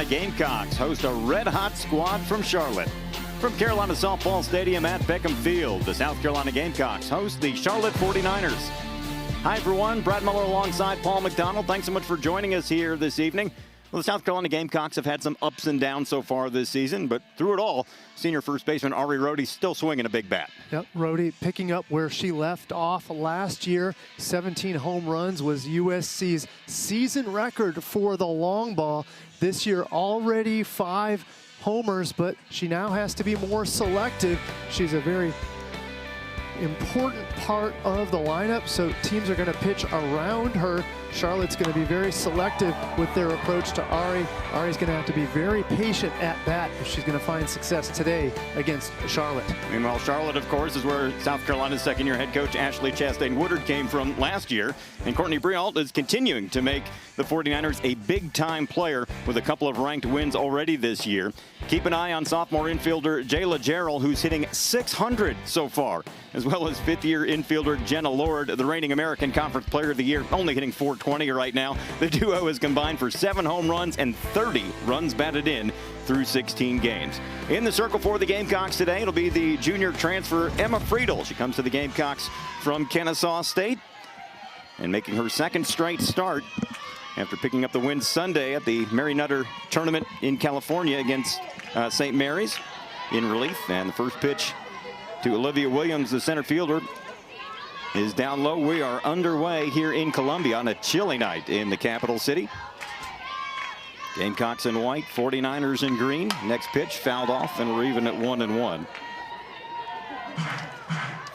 Carolina Gamecocks host a red-hot squad from Charlotte. From Carolina Softball Stadium at Beckham Field, the South Carolina Gamecocks host the Charlotte 49ers. Hi everyone, Brad Muller alongside Paul McDonald. Thanks so much for joining us here this evening. Well, the South Carolina Gamecocks have had some ups and downs so far this season, but through it all, senior first baseman Ari Rohde still swinging a big bat. Yep, Rohde picking up where she left off last year. 17 home runs was USC's season record for the long ball. This year already 5 homers, but she now has to be more selective. She's a very important part of the lineup, so teams are going to pitch around her. Charlotte's going to be very selective with their approach to Ari. Ari's going to have to be very patient at bat if she's going to find success today against Charlotte. Meanwhile, Charlotte, of course, is where South Carolina's second-year head coach Ashley Chastain-Woodard came from last year. And Courtney Brialt is continuing to make the 49ers a big-time player with a couple of ranked wins already this year. Keep an eye on sophomore infielder Jayla Jarrell, who's hitting .600 so far, as well as fifth-year infielder Jenna Lord, the reigning American Conference Player of the Year, only hitting .420 right now. The duo has combined for 7 home runs and 30 runs batted in through 16 games. In the circle for the Gamecocks today, it'll be the junior transfer Emma Friedel. She comes to the Gamecocks from Kennesaw State and making her second straight start after picking up the win Sunday at the Mary Nutter tournament in California against St. Mary's in relief. And the first pitch to Olivia Williams, the center fielder, is down low. We are underway here in Columbia on a chilly night in the capital city. Gamecocks in white, 49ers in green. Next pitch fouled off, and we're even at 1-1.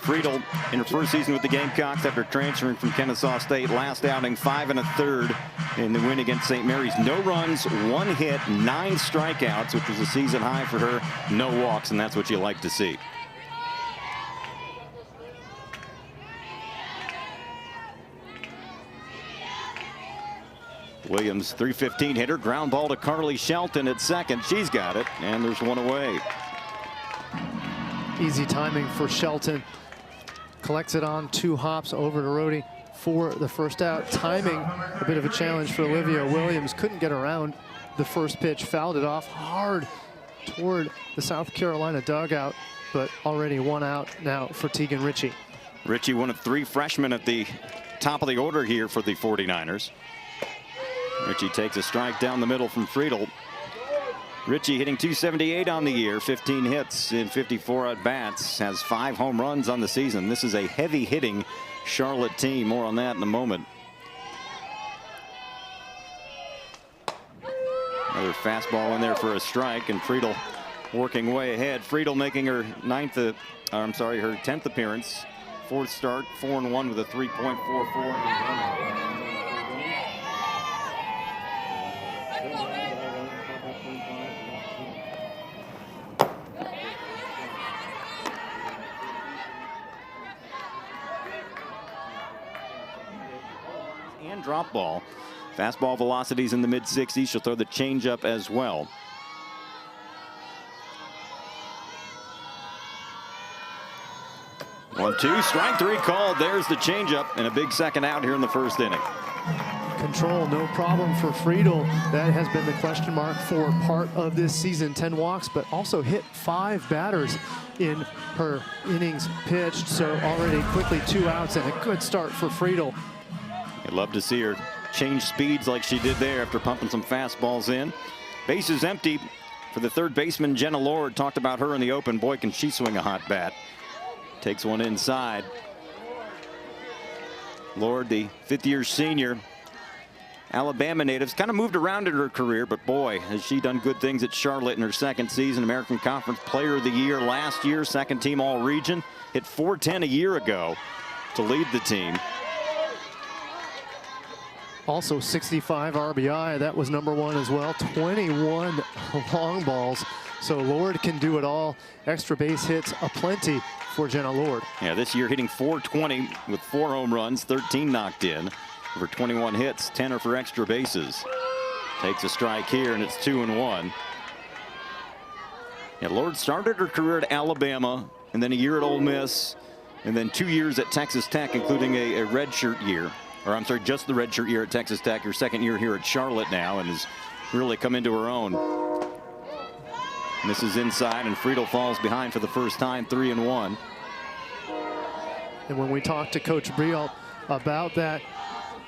Friedel in her first season with the Gamecocks after transferring from Kennesaw State. Last outing, 5 1/3 in the win against St. Mary's. No runs, 1 hit, 9 strikeouts, which was a season high for her. No walks, and that's what you like to see. Williams, .315 hitter, ground ball to Carly Shelton at second. She's got it, and there's one away. Easy timing for Shelton. Collects it on 2 hops over to Rohde for the first out. Timing, a bit of a challenge for Olivia Williams. Couldn't get around the first pitch, fouled it off hard toward the South Carolina dugout, but already 1 out now for Tegan Ritchie. Ritchie, one of 3 freshmen at the top of the order here for the 49ers. Ritchie takes a strike down the middle from Friedel. Ritchie hitting .278 on the year, 15 hits in 54 at-bats, has 5 home runs on the season. This is a heavy-hitting Charlotte team. More on that in a moment. Another fastball in there for a strike, and Friedel working way ahead. Friedel making her 10th appearance, 4th start, 4-1 with a 3.44. And drop ball. Fastball velocities in the mid-60s. She'll throw the changeup as well. One-two, strike 3 called. There's the changeup, and a big second out here in the first inning. Control, no problem for Friedel. That has been the question mark for part of this season. 10 walks, but also hit 5 batters in her innings pitched. So already quickly 2 outs and a good start for Friedel. I'd love to see her change speeds like she did there after pumping some fastballs in. Bases empty for the third baseman, Jenna Lord. Talked about her in the open. Boy, can she swing a hot bat. Takes one inside. Lord, the 5th-year senior, Alabama native, kind of moved around in her career, but boy, has she done good things at Charlotte in her second season. American Conference Player of the Year last year, second team All-Region. Hit .410 a year ago to lead the team. Also 65 RBI, that was #1 as well. 21 long balls, so Lord can do it all. Extra base hits aplenty for Jenna Lord. Yeah, this year hitting .420 with 4 home runs, 13 knocked in. Over 21 hits, 10 are for extra bases. Takes a strike here, and it's 2-1. Yeah, Lord started her career at Alabama, and then a year at Ole Miss, and then 2 years at Texas Tech, including a redshirt year. Or I'm sorry, just the redshirt year at Texas Tech. Her second year here at Charlotte now, and has really come into her own. Misses inside, and Friedel falls behind for the first time, 3-1. And when we talked to Coach Brialt about that,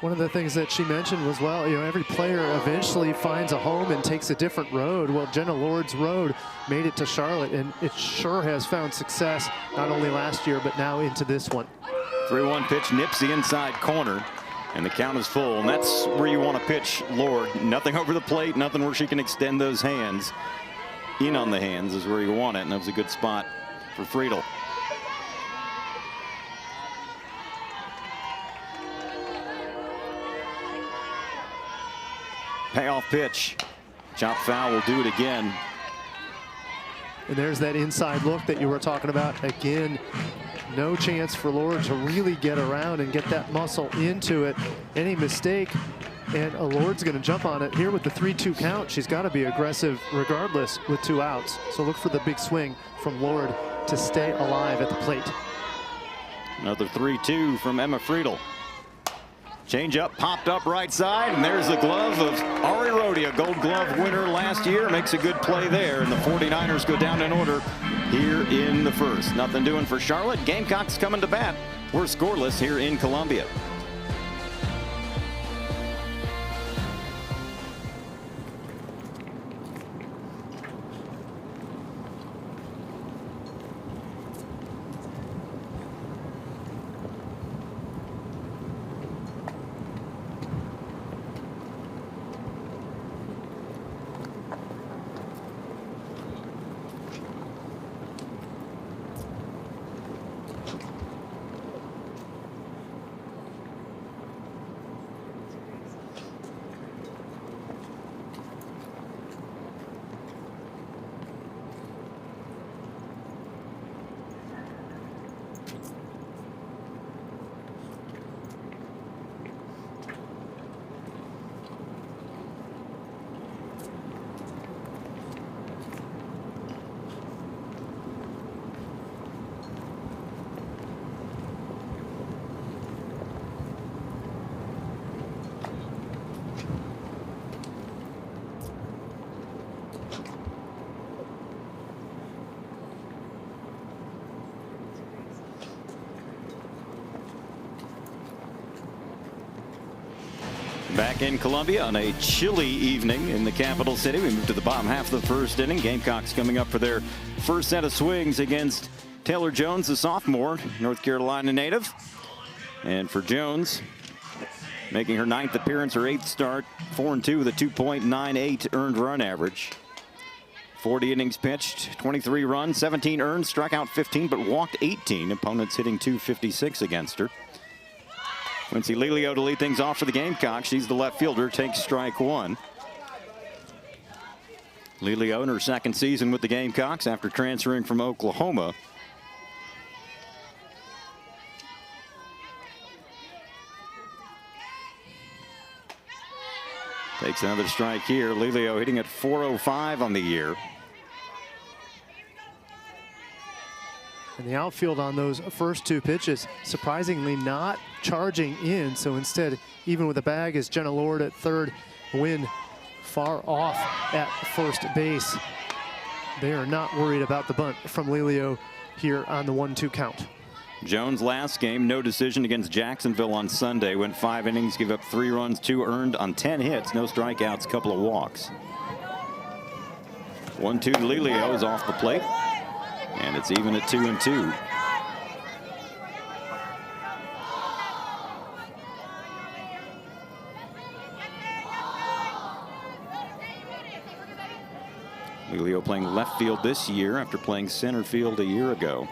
one of the things that she mentioned was, well, every player eventually finds a home and takes a different road. Well, Jenna Lord's road made it to Charlotte, and it sure has found success, not only last year, but now into this one. 3-1 pitch, nips the inside corner, and the count is full. And that's where you want to pitch Lord. Nothing over the plate, nothing where she can extend those hands. In on the hands is where you want it, and that was a good spot for Friedel. Payoff pitch. Chop foul will do it again. And there's that inside look that you were talking about. Again, no chance for Lord to really get around and get that muscle into it. Any mistake, and Lord's going to jump on it here with the 3-2 count. She's got to be aggressive regardless with 2 outs. So look for the big swing from Lord to stay alive at the plate. Another 3-2 from Emma Friedel. Change up, popped up right side, and there's the glove of Ari Rodi, a Gold Glove winner last year. Makes a good play there, and the 49ers go down in order here in the first. Nothing doing for Charlotte. Gamecocks coming to bat. We're scoreless here in Columbia. Back in Columbia on a chilly evening in the capital city. We move to the bottom half of the first inning. Gamecocks coming up for their first set of swings against Taylor Jones, the sophomore, North Carolina native. And for Jones, making her 9th appearance, her 8th start, 4-2 with a 2.98 earned run average. 40 innings pitched, 23 runs, 17 earned, struck out 15, but walked 18. Opponents hitting .256 against her. Quincy Lelio to lead things off for the Gamecocks. She's the left fielder, takes strike 1. Lelio in her 2nd season with the Gamecocks after transferring from Oklahoma. Takes another strike here. Lelio hitting at .405 on the year. And the outfield on those first 2 pitches, surprisingly not charging in. So instead, even with a bag, is Jenna Lord at third, Wynn far off at first base. They are not worried about the bunt from Lelio here on the 1-2 count. Jones last game, no decision against Jacksonville on Sunday. Went 5 innings, give up 3 runs, 2 earned on 10 hits, no strikeouts, couple of walks. 1-2 to Lelio is off the plate. And it's even at 2-2. Lelio playing left field this year after playing center field a year ago.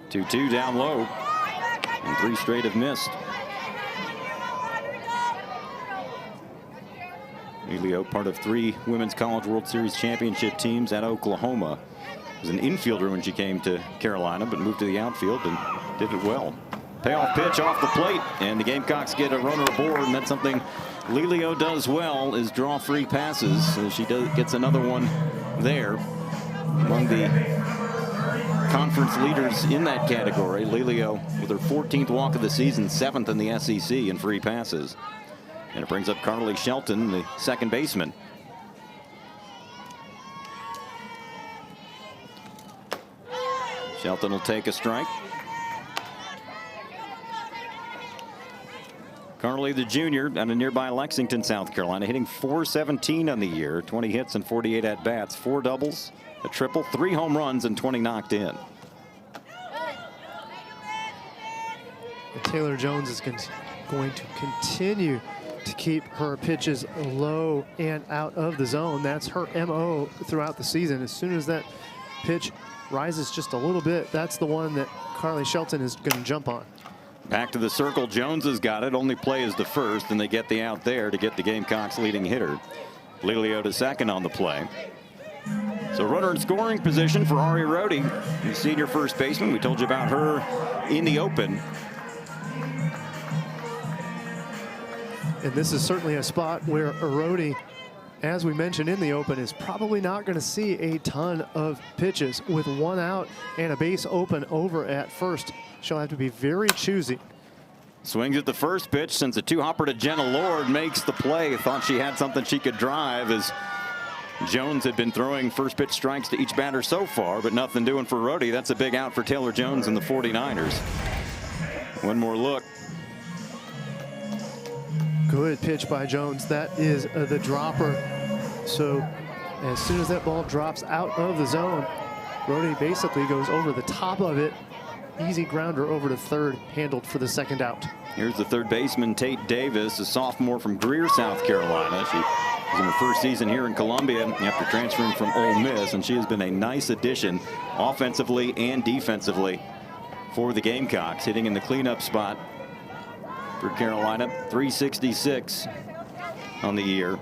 2-2 down low, and 3 straight have missed. Lelio, part of 3 Women's College World Series championship teams at Oklahoma. Was an infielder when she came to Carolina, but moved to the outfield and did it well. Payoff pitch off the plate, and the Gamecocks get a runner aboard, and that's something Lelio does well, is draw free passes. So she gets another one there. Among the conference leaders in that category, Lelio with her 14th walk of the season, 7th in the SEC in free passes. And it brings up Carly Shelton, the second baseman. Shelton will take a strike. Carly, the junior, out of nearby Lexington, South Carolina, hitting .417 on the year, 20 hits and 48 at-bats, 4 doubles, a triple, 3 home runs, and 20 knocked in. And Taylor Jones is going to continue to keep her pitches low and out of the zone. That's her MO throughout the season. As soon as that pitch rises just a little bit, that's the one that Carly Shelton is going to jump on. Back to the circle. Jones has got it. Only play is the first, and they get the out there to get the Gamecocks leading hitter. Lilio to second on the play. So runner in scoring position for Ari Rode, the senior first baseman. We told you about her in the open. And this is certainly a spot where Rode, as we mentioned in the open, is probably not going to see a ton of pitches. With 1 out and a base open over at first, she'll have to be very choosy. Swings at the first pitch, sends a 2-hopper to Jenna Lord, makes the play. Thought she had something she could drive, as Jones had been throwing first pitch strikes to each batter so far, but nothing doing for Rode. That's a big out for Taylor Jones and the 49ers. One more look. Good pitch by Jones. That is the dropper. So as soon as that ball drops out of the zone, Rode basically goes over the top of it. Easy grounder over to third, handled for the second out. Here's the third baseman, Tate Davis, a sophomore from Greer, South Carolina. She was in her first season here in Columbia after transferring from Ole Miss, and she has been a nice addition offensively and defensively for the Gamecocks, hitting in the cleanup spot for Carolina. .366 on the year.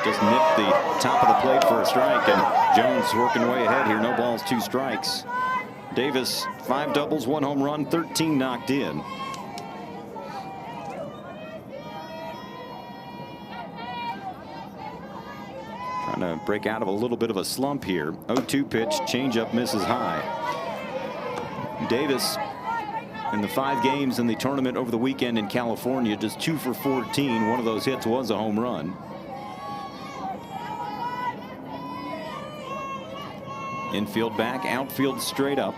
Just nipped the top of the plate for a strike, and Jones working way ahead here. No balls, 2 strikes. Davis, 5 doubles, 1 home run, 13 knocked in. Trying to break out of a little bit of a slump here. 0-2 pitch, changeup misses high. Davis, in the 5 games in the tournament over the weekend in California, just 2 for 14. One of those hits was a home run. Infield back, outfield straight up.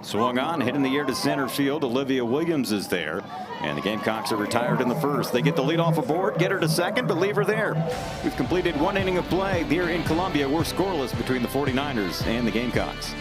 Swung on, hit in the air to center field. Olivia Williams is there, and the Gamecocks are retired in the first. They get the lead off a board, get her to second, but leave her there. We've completed 1 inning of play here in Columbia. We're scoreless between the 49ers and the Gamecocks.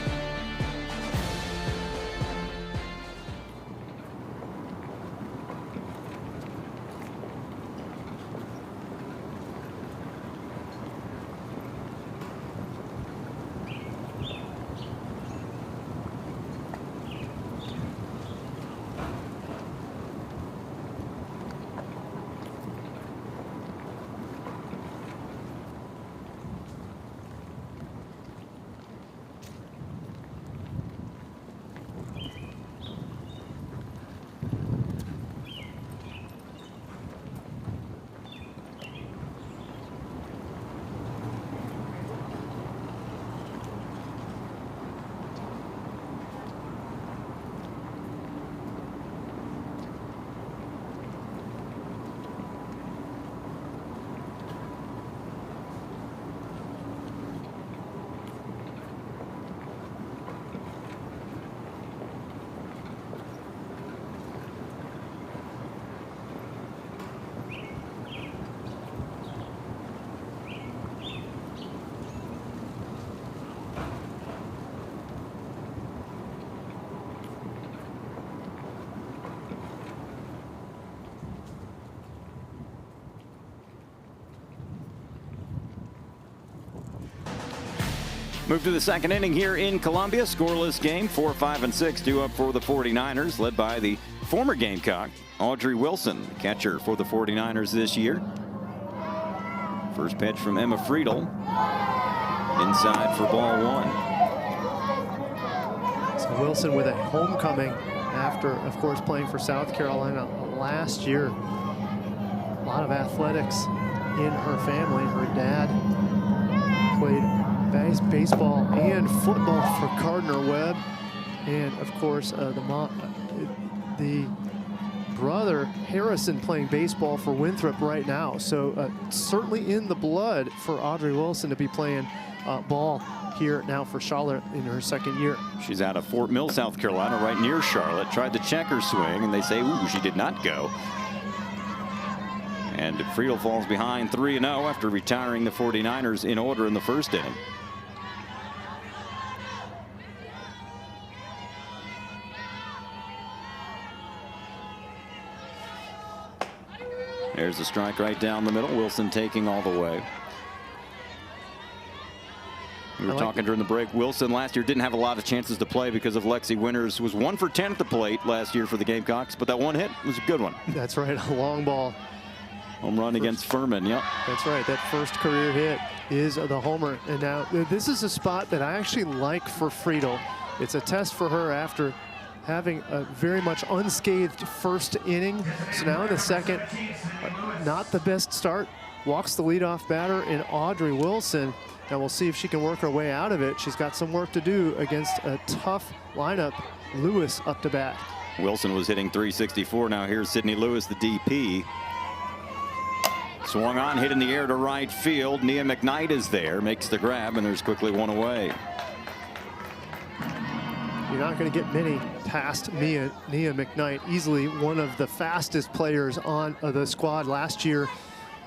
Move to the second inning here in Columbia. Scoreless game, 4, 5, and 6 due up for the 49ers, led by the former Gamecock, Audrey Wilson, catcher for the 49ers this year. First pitch from Emma Friedel. Inside for ball 1. So Wilson with a homecoming after, of course, playing for South Carolina last year. A lot of athletics in her family. Her dad played baseball and football for Gardner-Webb. And of course, the brother Harrison playing baseball for Winthrop right now. So certainly in the blood for Audrey Wilson to be playing ball here now for Charlotte in her second year. She's out of Fort Mill, South Carolina, right near Charlotte. Tried to check her swing, and they say, ooh, she did not go. And Friedel falls behind 3-0 after retiring the 49ers in order in the first inning. There's a strike right down the middle. Wilson taking all the way. We were talking during the break. Wilson last year didn't have a lot of chances to play because of Lexi Winters. Was 1 for 10 at the plate last year for the Gamecocks, but that one hit was a good one. That's right, a long ball. Home run against Furman, yep. That's right, that first career hit is the homer. And now this is a spot that I actually like for Friedel. It's a test for her after having a very much unscathed first inning. So now in the second, not the best start. Walks the leadoff batter in Audrey Wilson. And we'll see if she can work her way out of it. She's got some work to do against a tough lineup. Lewis up to bat. Wilson was hitting .364. Now here's Sydney Lewis, the DP. Swung on, hit in the air to right field. Nia McKnight is there, makes the grab, and there's quickly one away. You're not going to get many past Nia McKnight. Easily one of the fastest players on the squad last year.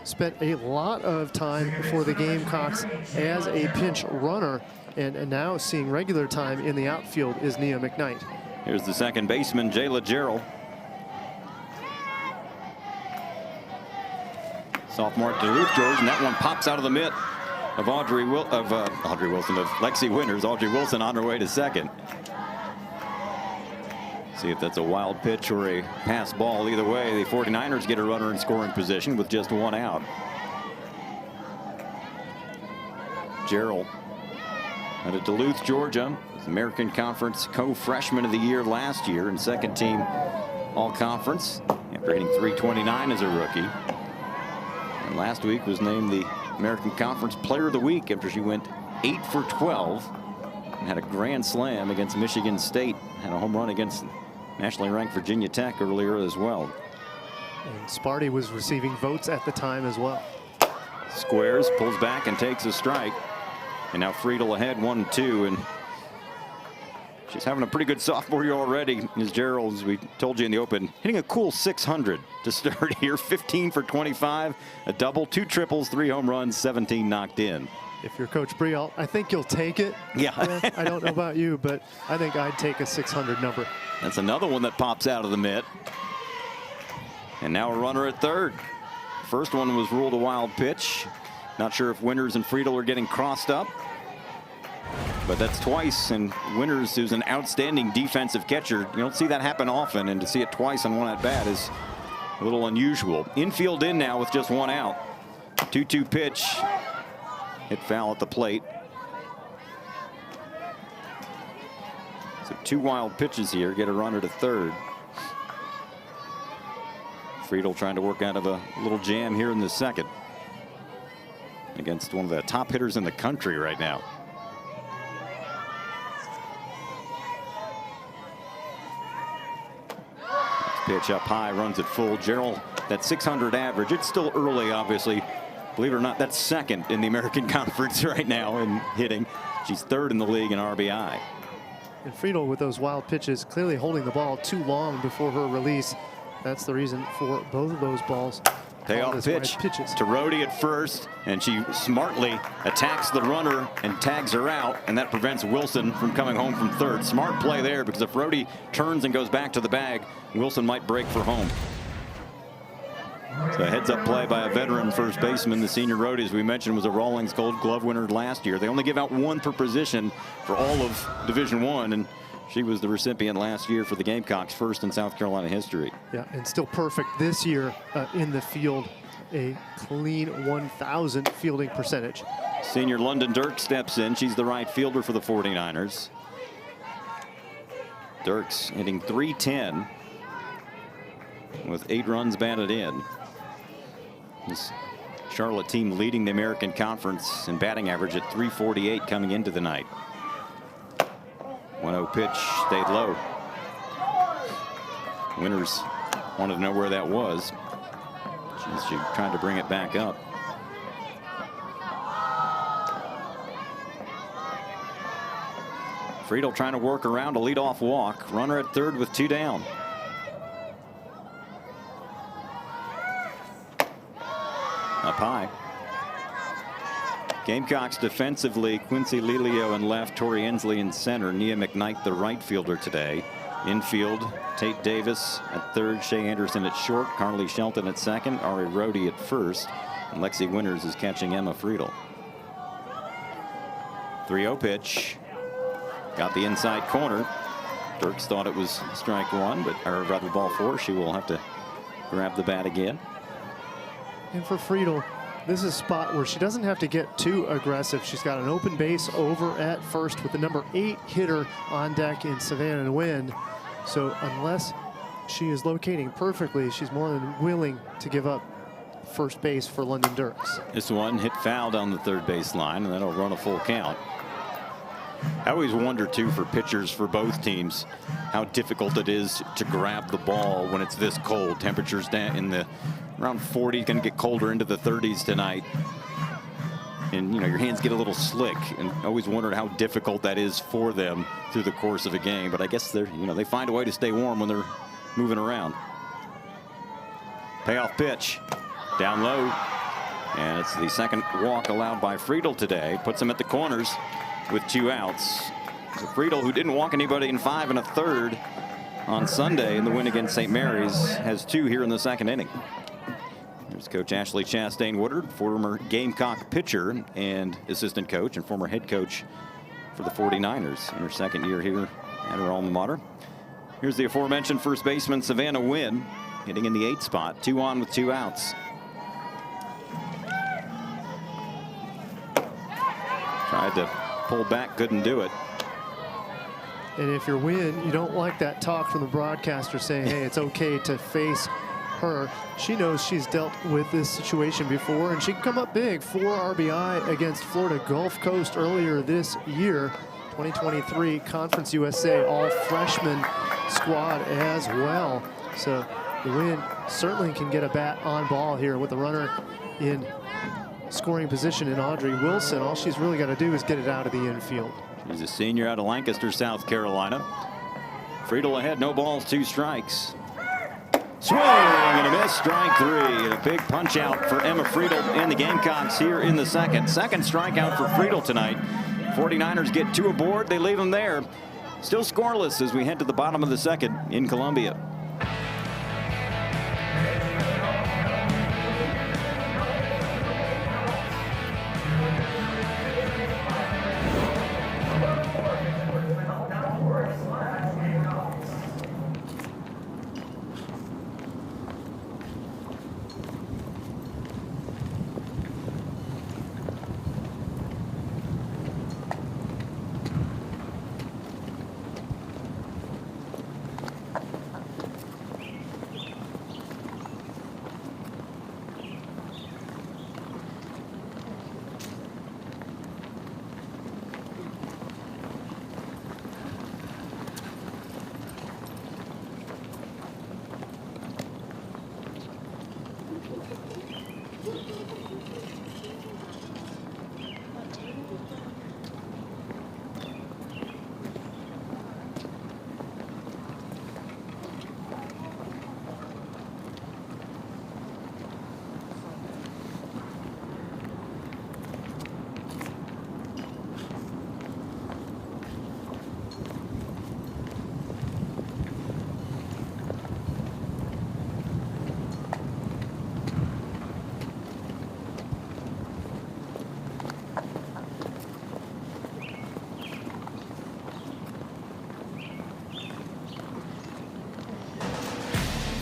Spent a lot of time for the Gamecocks as a pinch runner, and now seeing regular time in the outfield is Nia McKnight. Here's the second baseman, Jayla Gerald. Sophomore at Duluth, George, and that one pops out of the mitt of Lexi Winters. Audrey Wilson on her way to second. See if that's a wild pitch or a pass ball. Either way, the 49ers get a runner in scoring position with just one out. Gerald out of Duluth, Georgia, American Conference co-freshman of the year last year and second team all-conference after hitting .329 as a rookie. And last week was named the American Conference Player of the Week after she went 8 for 12 and had a grand slam against Michigan State. Had a home run against nationally ranked Virginia Tech earlier as well. And Sparty was receiving votes at the time as well. Squares, pulls back and takes a strike. And now Friedel ahead 1-2, and she's having a pretty good sophomore year already. Ms. Gerald, as we told you in the open, hitting a cool 600 to start here. 15 for 25, a double, 2 triples, 3 home runs, 17 knocked in. If you're Coach Brialt, I think you'll take it. Yeah. I don't know about you, but I think I'd take a 600 number. That's another one that pops out of the mitt. And now a runner at third. First one was ruled a wild pitch. Not sure if Winters and Friedel are getting crossed up. But that's twice, and Winters, who's an outstanding defensive catcher, you don't see that happen often, and to see it twice on one at bat is a little unusual. Infield in now with just one out. 2-2 pitch. Hit foul at the plate. So 2 wild pitches here, get a runner to third. Friedel trying to work out of a little jam here in the second against one of the top hitters in the country right now. Pitch up high, runs it full. Gerald, that 600 average. It's still early, obviously. Believe it or not, that's second in the American Conference right now in hitting. She's third in the league in RBI. And Friedel with those wild pitches, clearly holding the ball too long before her release. That's the reason for both of those balls. Payoff pitch to Rhodey at first, and she smartly attacks the runner and tags her out, and that prevents Wilson from coming home from third. Smart play there, because if Rhodey turns and goes back to the bag, Wilson might break for home. So a heads-up play by a veteran first baseman. The senior Rhodey, as we mentioned, was a Rawlings Gold Glove winner last year. They only give out 1 per position for all of Division I, and she was the recipient last year for the Gamecocks, first in South Carolina history. Yeah, and still perfect this year in the field. A clean 1,000 fielding percentage. Senior London Dirks steps in. She's the right fielder for the 49ers. Dirks hitting .310 with 8 runs batted in. This Charlotte team leading the American Conference in batting average at .348 coming into the night. 1-0 pitch stayed low. Winters wanted to know where that was. She tried to bring it back up. Friedel trying to work around a leadoff walk. Runner at third with 2 down. Up high. Gamecocks defensively, Quincy Lelio in left, Tori Ensley in center, Nia McKnight the right fielder today. Infield, Tate Davis at third, Shea Anderson at short, Carly Shelton at second, Ari Rhodey at first, and Lexi Winters is catching Emma Friedel. 3-0 pitch. Got the inside corner. Dirks thought it was strike one, but or rather ball four. She will have to grab the bat again. And for Friedel, this is a spot where she doesn't have to get too aggressive. She's got an open base over at first with the number 8 hitter on deck in Savannah Nguyen. So unless she is locating perfectly, she's more than willing to give up first base for London Dirks. This one hit foul down the third base line, and that'll run a full count. I always wonder too for pitchers for both teams how difficult it is to grab the ball when it's this cold. Temperatures down in the around 40, going to get colder into the 30s tonight. And, you know, your hands get a little slick, and I always wondered how difficult that is for them through the course of a game. But I guess they're, you know, they find a way to stay warm when they're moving around. Payoff pitch down low, and it's the second walk allowed by Friedel today. Puts him at the corners with 2 outs. So Friedel, who didn't walk anybody in 5 1/3 on Sunday in the win against St. Mary's, has 2 here in the second inning. Here's Coach Ashley Chastain Woodard, former Gamecock pitcher and assistant coach and former head coach for the 49ers in her second year here at her alma mater. Here's the aforementioned first baseman Savannah Nguyen, hitting in the 8th spot, 2 on with 2 outs. Tried to pull back, couldn't do it. And if you're Nguyen, you don't like that talk from the broadcaster saying, hey, it's okay to face her. She knows she's dealt with this situation before, and she can come up big. 4 RBI against Florida Gulf Coast earlier this year. 2023 Conference USA all freshman squad as well. So the Nguyen certainly can get a bat on ball here with the runner in scoring position in Audrey Wilson. All she's really got to do is get it out of the infield. He's a senior out of Lancaster, South Carolina. Friedel ahead, no balls, 2 strikes. Swing and a miss, strike 3. A big punch out for Emma Friedel and the Gamecocks here in the second. Second strikeout for Friedel tonight. 49ers get 2 aboard, they leave them there. Still scoreless as we head to the bottom of the second in Columbia.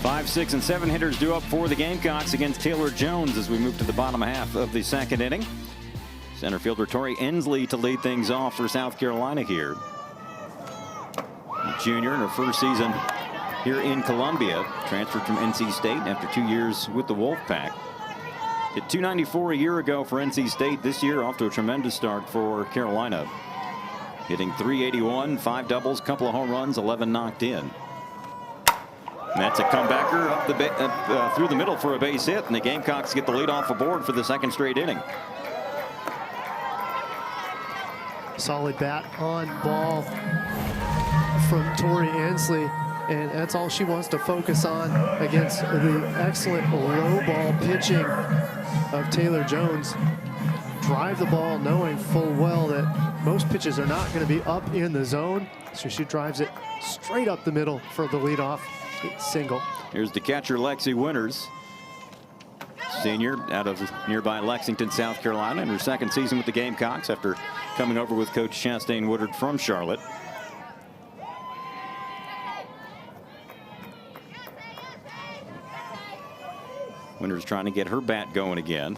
Five, 6, and 7 hitters due up for the Gamecocks against Taylor Jones as we move to the bottom half of the second inning. Center fielder Tori Ensley to lead things off for South Carolina here. Junior in her first season here in Columbia. Transferred from NC State after 2 years with the Wolfpack. Hit .294 a year ago for NC State. This year off to a tremendous start for Carolina. hitting .381, 5 doubles, couple of home runs, 11 knocked in. And that's a comebacker up through the middle for a base hit, and the Gamecocks get the lead off the board for the second straight inning. Solid bat on ball from Tori Ansley, and that's all she wants to focus on against the excellent low ball pitching of Taylor Jones. Drive the ball knowing full well that most pitches are not going to be up in the zone, so she drives it straight up the middle for the leadoff single. Here's the catcher, Lexi Winters, senior out of nearby Lexington, South Carolina, in her second season with the Gamecocks after coming over with Coach Chastain Woodard from Charlotte. Winters trying to get her bat going again.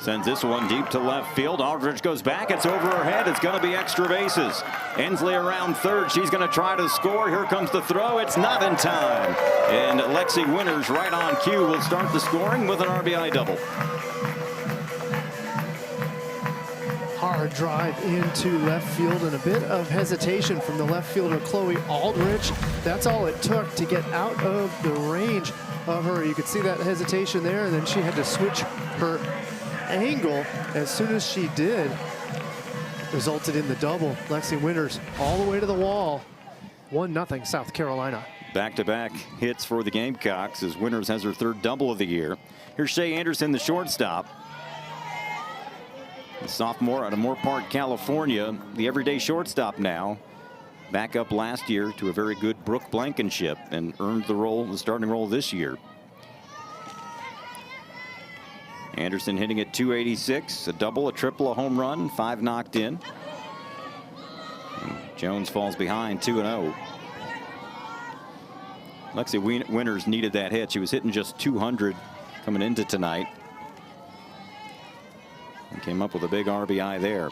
Sends this one deep to left field. Aldridge goes back. It's over her head. It's going to be extra bases. Ensley around third. She's going to try to score. Here comes the throw. It's not in time. And Lexi Winters, right on cue, will start the scoring with an RBI double. Hard drive into left field and a bit of hesitation from the left fielder, Chloe Aldrich. That's all it took to get out of the range of her. You could see that hesitation there, and then she had to switch her angle as soon as she did. Resulted in the double. Lexi Winters all the way to the wall. 1-0 South Carolina. Back-to-back hits for the Gamecocks as Winters has her third double of the year. Here's Shea Anderson, the shortstop. The sophomore out of Moore Park, California, the everyday shortstop now. Back up last year to a very good Brooke Blankenship and earned the starting role this year. Anderson hitting at .286, a double, a triple, a home run, 5 knocked in. And Jones falls behind 2-0. Lexi Winters needed that hit. She was hitting just .200 coming into tonight. And came up with a big RBI there.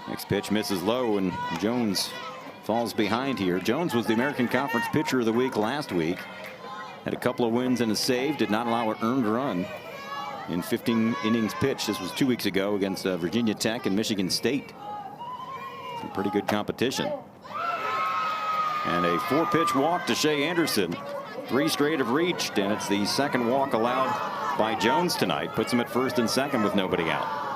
Next pitch misses low, and Jones falls behind here. Jones was the American Conference Pitcher of the Week last week. Had a couple of wins and a save. Did not allow an earned run in 15 innings pitched. This was 2 weeks ago against Virginia Tech and Michigan State. Some pretty good competition. And a 4-pitch walk to Shea Anderson. 3 straight have reached, and it's the second walk allowed by Jones tonight. Puts him at first and second with nobody out.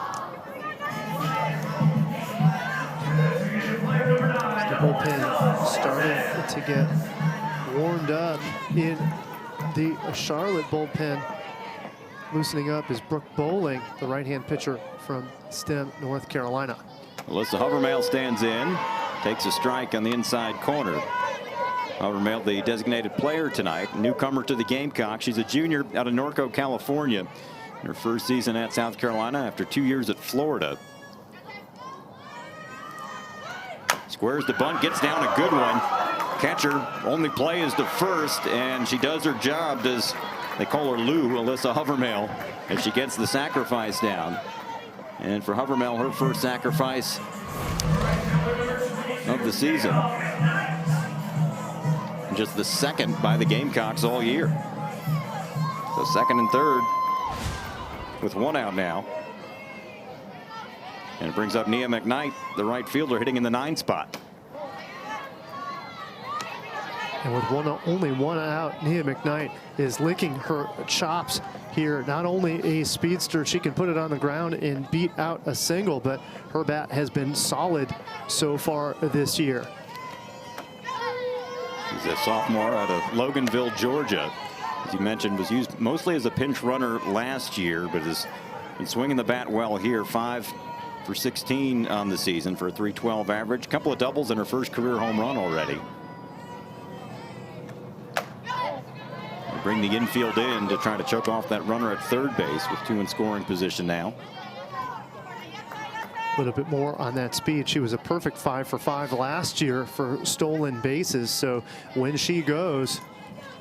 Bullpen starting to get warmed up in the Charlotte bullpen. Loosening up is Brooke Bowling, the right-hand pitcher from STEM, North Carolina. Alyssa Hovermail stands in, takes a strike on the inside corner. Hovermail, the designated player tonight, newcomer to the Gamecock. She's a junior out of Norco, California, in her first season at South Carolina after 2 years at Florida. Squares the bunt, gets down a good one. Catcher only play is to first, and she does her job. They call her Lou, Alyssa Hovermail, as she gets the sacrifice down. And for Hovermail, her first sacrifice of the season. And just the second by the Gamecocks all year. So second and third with 1 out now. And it brings up Nia McKnight, the right fielder, hitting in the 9 spot. And with only 1 out, Nia McKnight is licking her chops here. Not only a speedster, she can put it on the ground and beat out a single, but her bat has been solid so far this year. She's a sophomore out of Loganville, Georgia. As you mentioned, was used mostly as a pinch runner last year, but has been swinging the bat well here. 5 for 16 on the season for a .312 average. Couple of doubles in her first career home run already. They bring the infield in to try to choke off that runner at third base with 2 in scoring position now. A little bit more on that speed. She was a perfect 5 for 5 last year for stolen bases. So when she goes,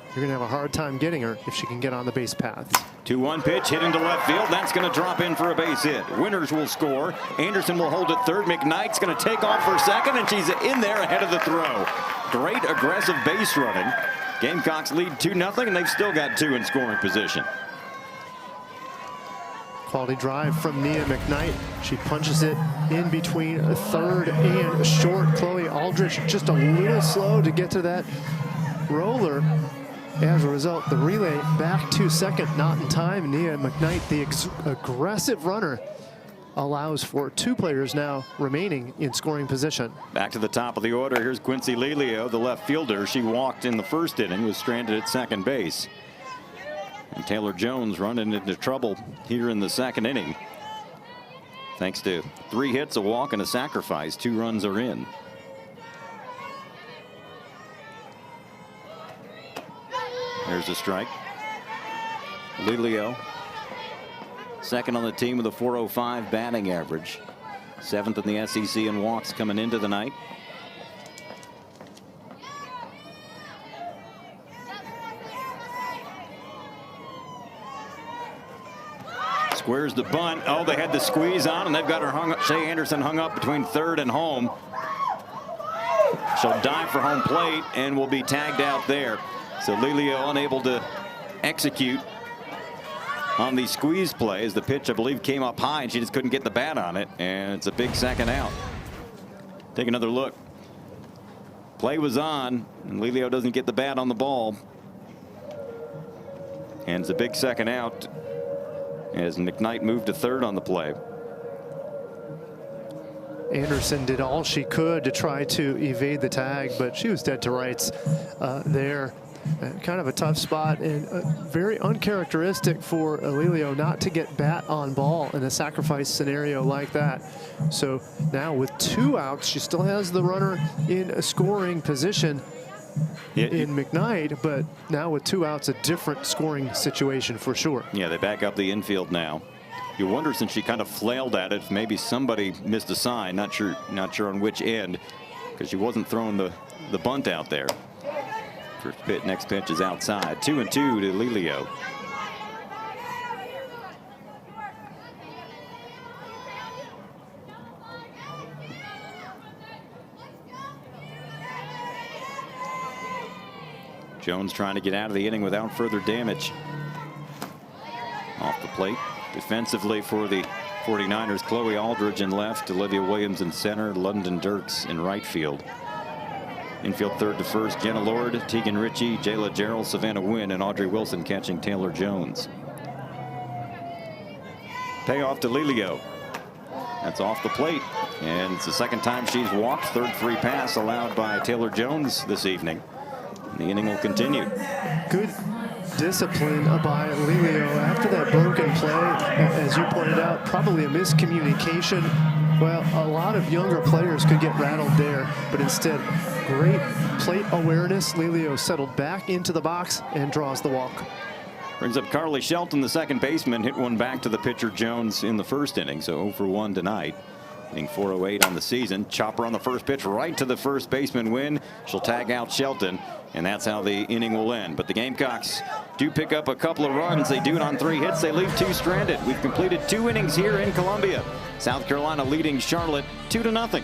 you're going to have a hard time getting her if she can get on the base paths. 2-1 pitch hit into left field. That's going to drop in for a base hit. Winters will score. Anderson will hold at third. McKnight's going to take off for second, and she's in there ahead of the throw. Great aggressive base running. Gamecocks lead 2-0, and they've still got 2 in scoring position. Quality drive from Nia McKnight. She punches it in between third and short. Chloe Aldrich just a little slow to get to that roller. As a result, the relay back to second, not in time. Nia McKnight, the aggressive runner, allows for 2 players now remaining in scoring position. Back to the top of the order. Here's Quincy Lelio, the left fielder. She walked in the first inning, was stranded at second base. And Taylor Jones running into trouble here in the second inning. Thanks to 3 hits, a walk, and a sacrifice, 2 runs are in. There's a strike. Lelio, second on the team with a .405 batting average. 7th in the SEC in walks coming into the night. Squares the bunt. Oh, they had the squeeze on, and they've got her hung up. Shea Anderson hung up between third and home. She'll dive for home plate and will be tagged out there. So Lelio unable to execute on the squeeze play as the pitch, I believe, came up high and she just couldn't get the bat on it, and it's a big second out. Take another look. Play was on, and Lelio doesn't get the bat on the ball. And it's a big second out as McKnight moved to third on the play. Anderson did all she could to try to evade the tag, but she was dead to rights there. Kind of a tough spot, and very uncharacteristic for Lelio not to get bat on ball in a sacrifice scenario like that. So now with 2 outs, she still has the runner in a scoring position in McKnight, but now with 2 outs, a different scoring situation for sure. Yeah, they back up the infield now. You wonder, since she kind of flailed at it, if maybe somebody missed a sign. Not sure on which end, because she wasn't throwing the bunt out there. First pitch, next pitch is outside. 2-2 to Lelio. Jones trying to get out of the inning without further damage. Off the plate defensively for the 49ers, Chloe Aldridge in left, Olivia Williams in center, London Dirks in right field. Infield third to first, Jenna Lord, Tegan Ritchie, Jayla Gerald, Savannah Wynn, and Audrey Wilson catching Taylor Jones. Payoff to Lelio. That's off the plate, and it's the second time she's walked. Third free pass allowed by Taylor Jones this evening. The inning will continue. Good discipline by Lelio after that broken play. As you pointed out, probably a miscommunication. Well, a lot of younger players could get rattled there, but instead, great plate awareness. Lelio settled back into the box and draws the walk. Brings up Carly Shelton, the second baseman, hit one back to the pitcher Jones in the first inning, so 0 for 1 tonight. Hitting .408 on the season. Chopper on the first pitch right to the first baseman Wynn. She'll tag out Shelton, and that's how the inning will end. But the Gamecocks do pick up a couple of runs. They do it on 3 hits. They leave 2 stranded. We've completed 2 innings here in Columbia. South Carolina leading Charlotte 2-0.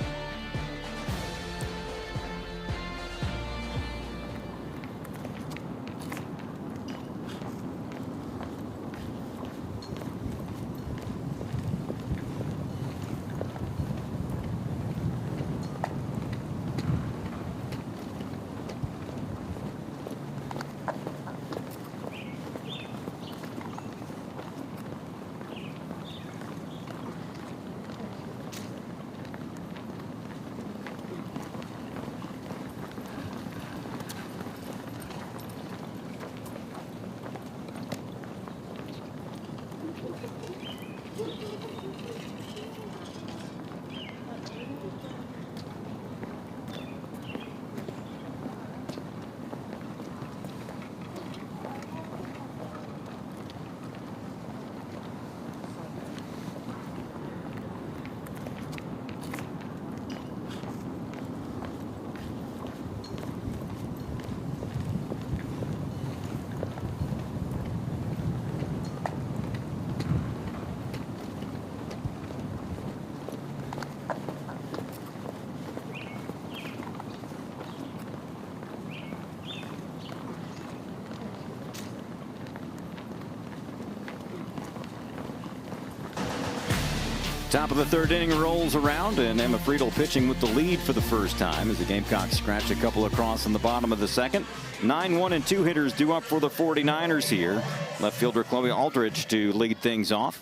Top of the third inning rolls around, and Emma Friedel pitching with the lead for the first time as the Gamecocks scratch a couple across in the bottom of the second. 9-1 and 2 hitters due up for the 49ers here. Left fielder Chloe Aldridge to lead things off.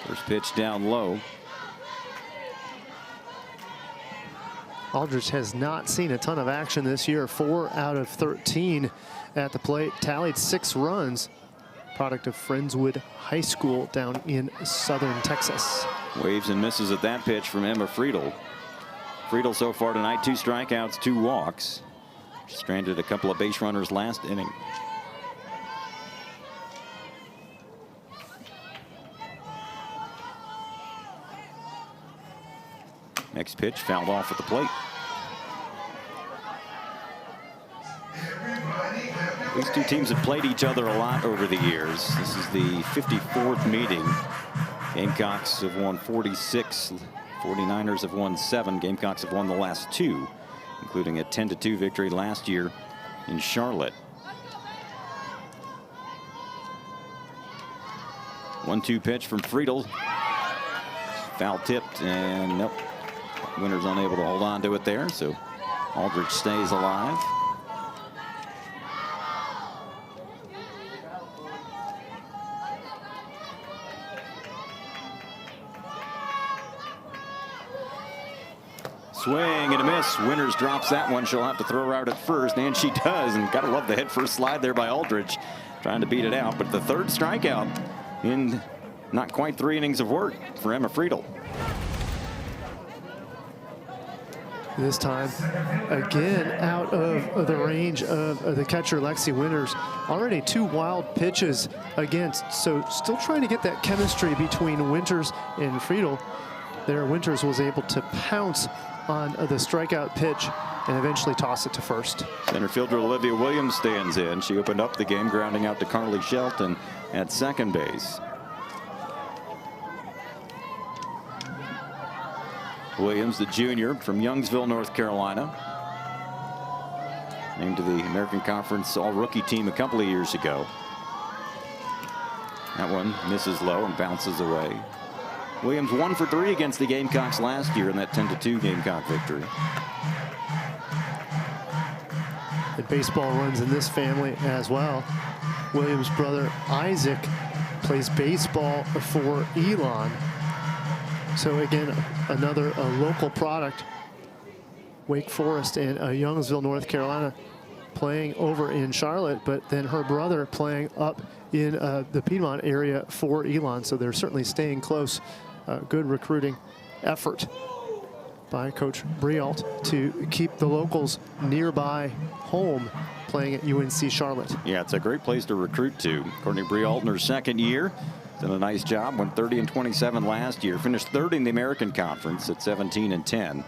First pitch down low. Aldridge has not seen a ton of action this year. 4 out of 13 at the plate. Tallied 6 runs. Product of Friendswood High School down in southern Texas. Waves and misses at that pitch from Emma Friedel. Friedel so far tonight, 2 strikeouts, 2 walks. Stranded a couple of base runners last inning. Next pitch fouled off at the plate. These two teams have played each other a lot over the years. This is the 54th meeting. Gamecocks have won 46. 49ers have won 7. Gamecocks have won the last 2, including a 10-2 victory last year in Charlotte. 1-2 pitch from Friedel. Foul tipped, and nope. Winters unable to hold on to it there, so Aldridge stays alive. Swing and a miss. Winters drops that one. She'll have to throw her out at first, and she does. And gotta love the head first slide there by Aldridge, trying to beat it out. But the third strikeout in not quite 3 innings of work for Emma Friedel. This time, again, out of the range of the catcher, Lexi Winters. Already 2 wild pitches against, so still trying to get that chemistry between Winters and Friedel. There, Winters was able to pounce on the strikeout pitch and eventually toss it to first. Center fielder Olivia Williams stands in. She opened up the game, grounding out to Carly Shelton at second base. Williams, the junior from Youngsville, North Carolina. Named to the American Conference All-Rookie team a couple of years ago. That one misses low and bounces away. Williams 1 for 3 against the Gamecocks last year in that 10-2 Gamecock victory. And baseball runs in this family as well. Williams' brother Isaac plays baseball for Elon. So again, another local product. Wake Forest and Youngsville, North Carolina, playing over in Charlotte, but then her brother playing up in the Piedmont area for Elon. So they're certainly staying close. Good recruiting effort by Coach Brialt to keep the locals nearby home playing at UNC Charlotte. Yeah, it's a great place to recruit to. Courtney Brialt in her second year. Done a nice job. Went 30-27 last year. Finished third in the American Conference at 17-10.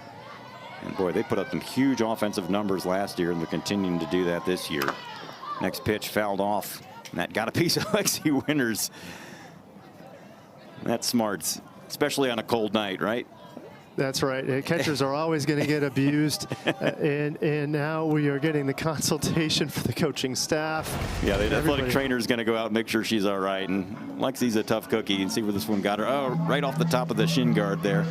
And boy, they put up some huge offensive numbers last year, and they're continuing to do that this year. Next pitch fouled off, and that got a piece of Lexi Winters. That's smarts, especially on a cold night, right? That's right. Catchers are always going to get abused, and now we are getting the consultation for the coaching staff. Yeah, the athletic trainer is going to go out and make sure she's all right. And Lexi's a tough cookie, and see where this one got her. Oh, right off the top of the shin guard there.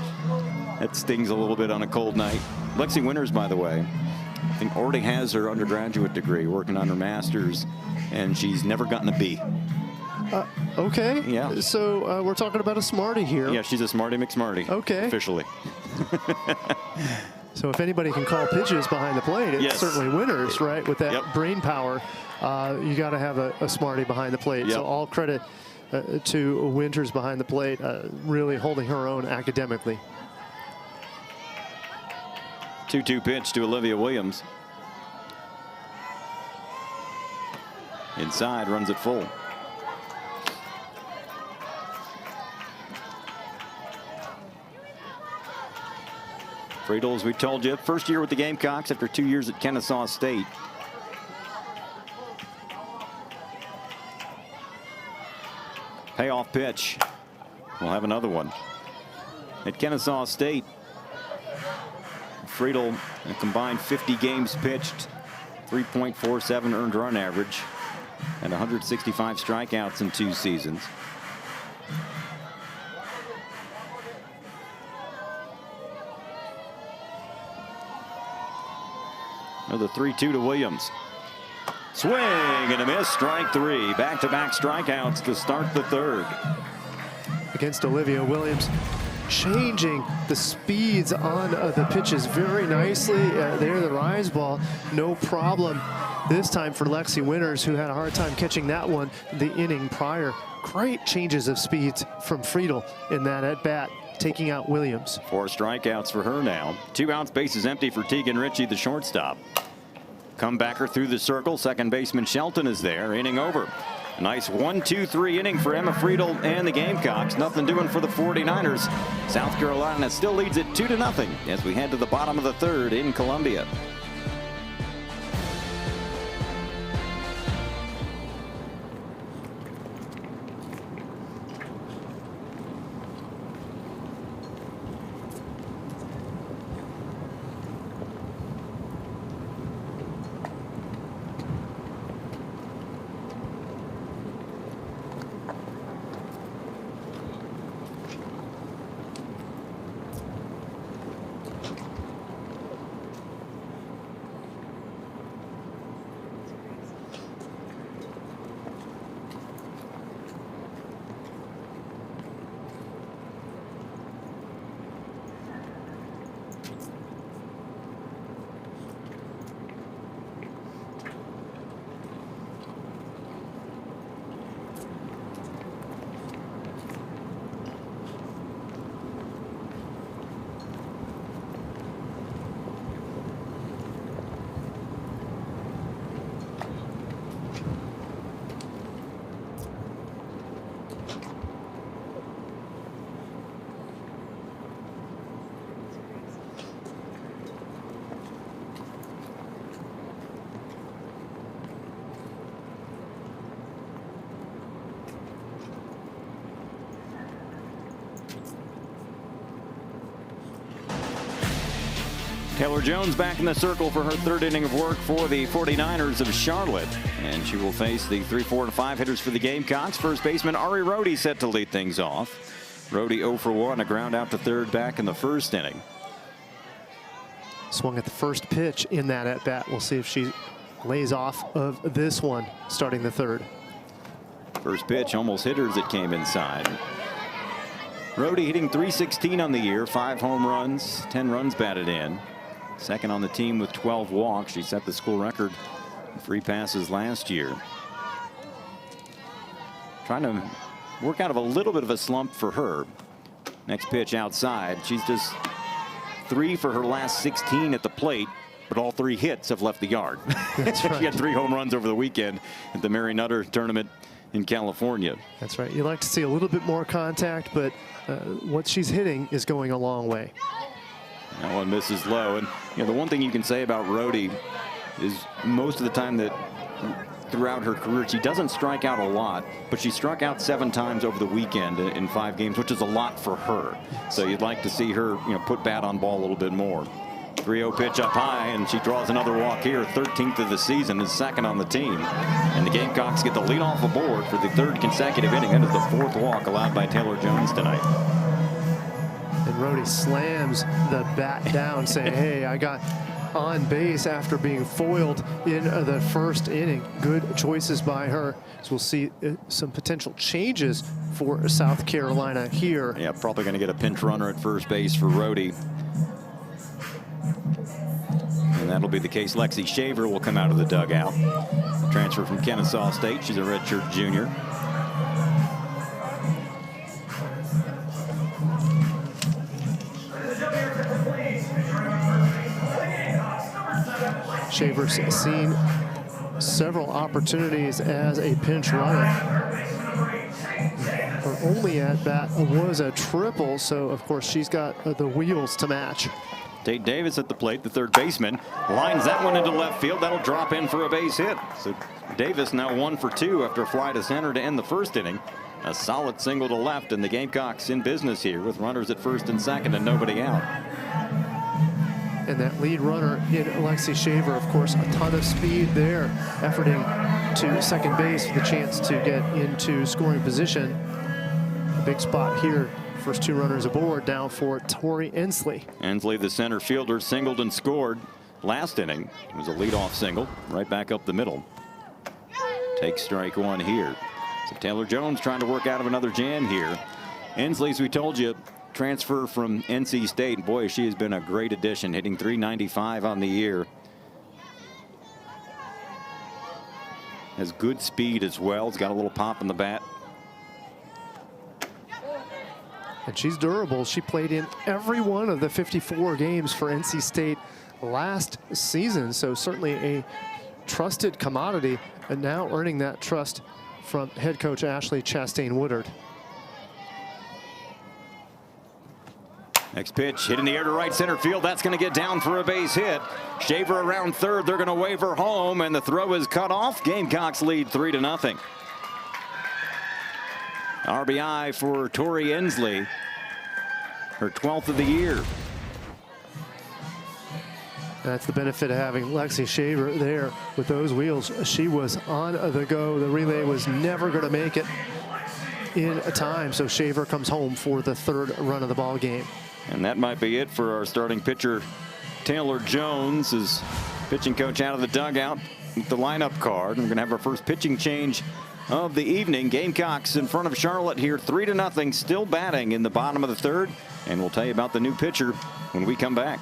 That stings a little bit on a cold night. Lexi Winters, by the way, I think already has her undergraduate degree, working on her master's, and she's never gotten a B. Okay. Yeah. So we're talking about a smarty here. Yeah, she's a smarty McSmarty. Okay. Officially. So if anybody can call pitches behind the plate, it's certainly Winters, right? With that brain power, you got to have a smarty behind the plate. So all credit to Winters behind the plate, really holding her own academically. 2-2 pitch to Olivia Williams. Inside, runs it full. Friedel, as we told you, first year with the Gamecocks after 2 years at Kennesaw State. Payoff pitch. We'll have another one. At Kennesaw State, Friedel, a combined 50 games pitched, 3.47 earned run average. and 165 strikeouts in 2 seasons. Another 3-2 to Williams. Swing and a miss, strike 3. Back-to-back strikeouts to start the 3rd. Against Olivia Williams, changing the speeds on the pitches very nicely. There, the rise ball, no problem this time for Lexi Winters, who had a hard time catching that one the inning prior. Great changes of speeds from Friedel in that at-bat, taking out Williams. 4 strikeouts for her now. 2 outs, bases empty for Tegan Ritchie, the shortstop. Comebacker through the circle. Second baseman Shelton is there. Inning over. A nice 1-2-3 inning for Emma Friedel and the Gamecocks. Nothing doing for the 49ers. South Carolina still leads it 2-0 as we head to the bottom of the 3rd in Columbia. Taylor Jones back in the circle for her 3rd inning of work for the 49ers of Charlotte. And she will face the 3, 4, and 5 hitters for the Gamecocks. First baseman Ari Rohde set to lead things off. Rohde 0 for 1, a ground out to 3rd back in the 1st inning. Swung at the first pitch in that at-bat. We'll see if she lays off of this one starting the 3rd. First pitch almost hit her as it came inside. Rohde hitting .316 on the year, 5 home runs, 10 runs batted in. Second on the team with 12 walks. She set the school record in free passes last year. Trying to work out of a little bit of a slump for her. Next pitch outside. She's just 3 for her last 16 at the plate, but all 3 hits have left the yard. That's right. She had 3 home runs over the weekend at the Mary Nutter tournament in California. That's right. You like to see a little bit more contact, but what she's hitting is going a long way. That one misses low. And you know, the one thing you can say about Rohde is most of the time that throughout her career she doesn't strike out a lot, but she struck out 7 times over the weekend in 5 games, which is a lot for her. So you'd like to see her, you know, put bat on ball a little bit more. 3-0 pitch up high, and she draws another walk here. 13th of the season, is 2nd on the team. And the Gamecocks get the lead off the board for the 3rd consecutive inning. That is the 4th walk allowed by Taylor Jones tonight. And Rohde slams the bat down, saying, hey, I got on base after being foiled in the 1st inning. Good choices by her. So we'll see some potential changes for South Carolina here. Yeah, probably going to get a pinch runner at first base for Rohde. And that'll be the case. Lexi Shaver will come out of the dugout. Transfer from Kennesaw State. She's a redshirt junior. Shaver's seen several opportunities as a pinch runner. Her only at bat was a triple, so of course she's got the wheels to match. Tate Davis at the plate, the 3rd baseman, lines that one into left field. That'll drop in for a base hit. So Davis now 1 for 2 after a fly to center to end the 1st inning. A solid single to left, and the Gamecocks in business here with runners at 1st and 2nd and nobody out. And that lead runner in Lexi Shaver, of course, a ton of speed there, efforting to second base with a chance to get into scoring position. A big spot here. First two runners aboard, down for Tori Ensley. Ensley, the center fielder, singled and scored last inning. It was a leadoff single, right back up the middle. Takes strike one here. So Taylor Jones trying to work out of another jam here. Ensley, as we told you, transfer from NC State. Boy, she has been a great addition, hitting .395 on the year. Has good speed as well. It's got a little pop in the bat. And she's durable. She played in every one of the 54 games for NC State last season. So certainly a trusted commodity, and now earning that trust from head coach Ashley Chastain Woodard. Next pitch, hit in the air to right center field. That's going to get down for a base hit. Shaver around third. They're going to wave her home, and the throw is cut off. Gamecocks lead 3-0. RBI for Tori Ensley, her 12th of the year. That's the benefit of having Lexi Shaver there with those wheels. She was on the go. The relay was never going to make it in a time, so Shaver comes home for the third run of the ball game. And that might be it for our starting pitcher, Taylor Jones, is pitching coach out of the dugout with the lineup card. And we're going to have our first pitching change of the evening. Gamecocks in front of Charlotte here, 3-0, still batting in the bottom of the third. And we'll tell you about the new pitcher when we come back.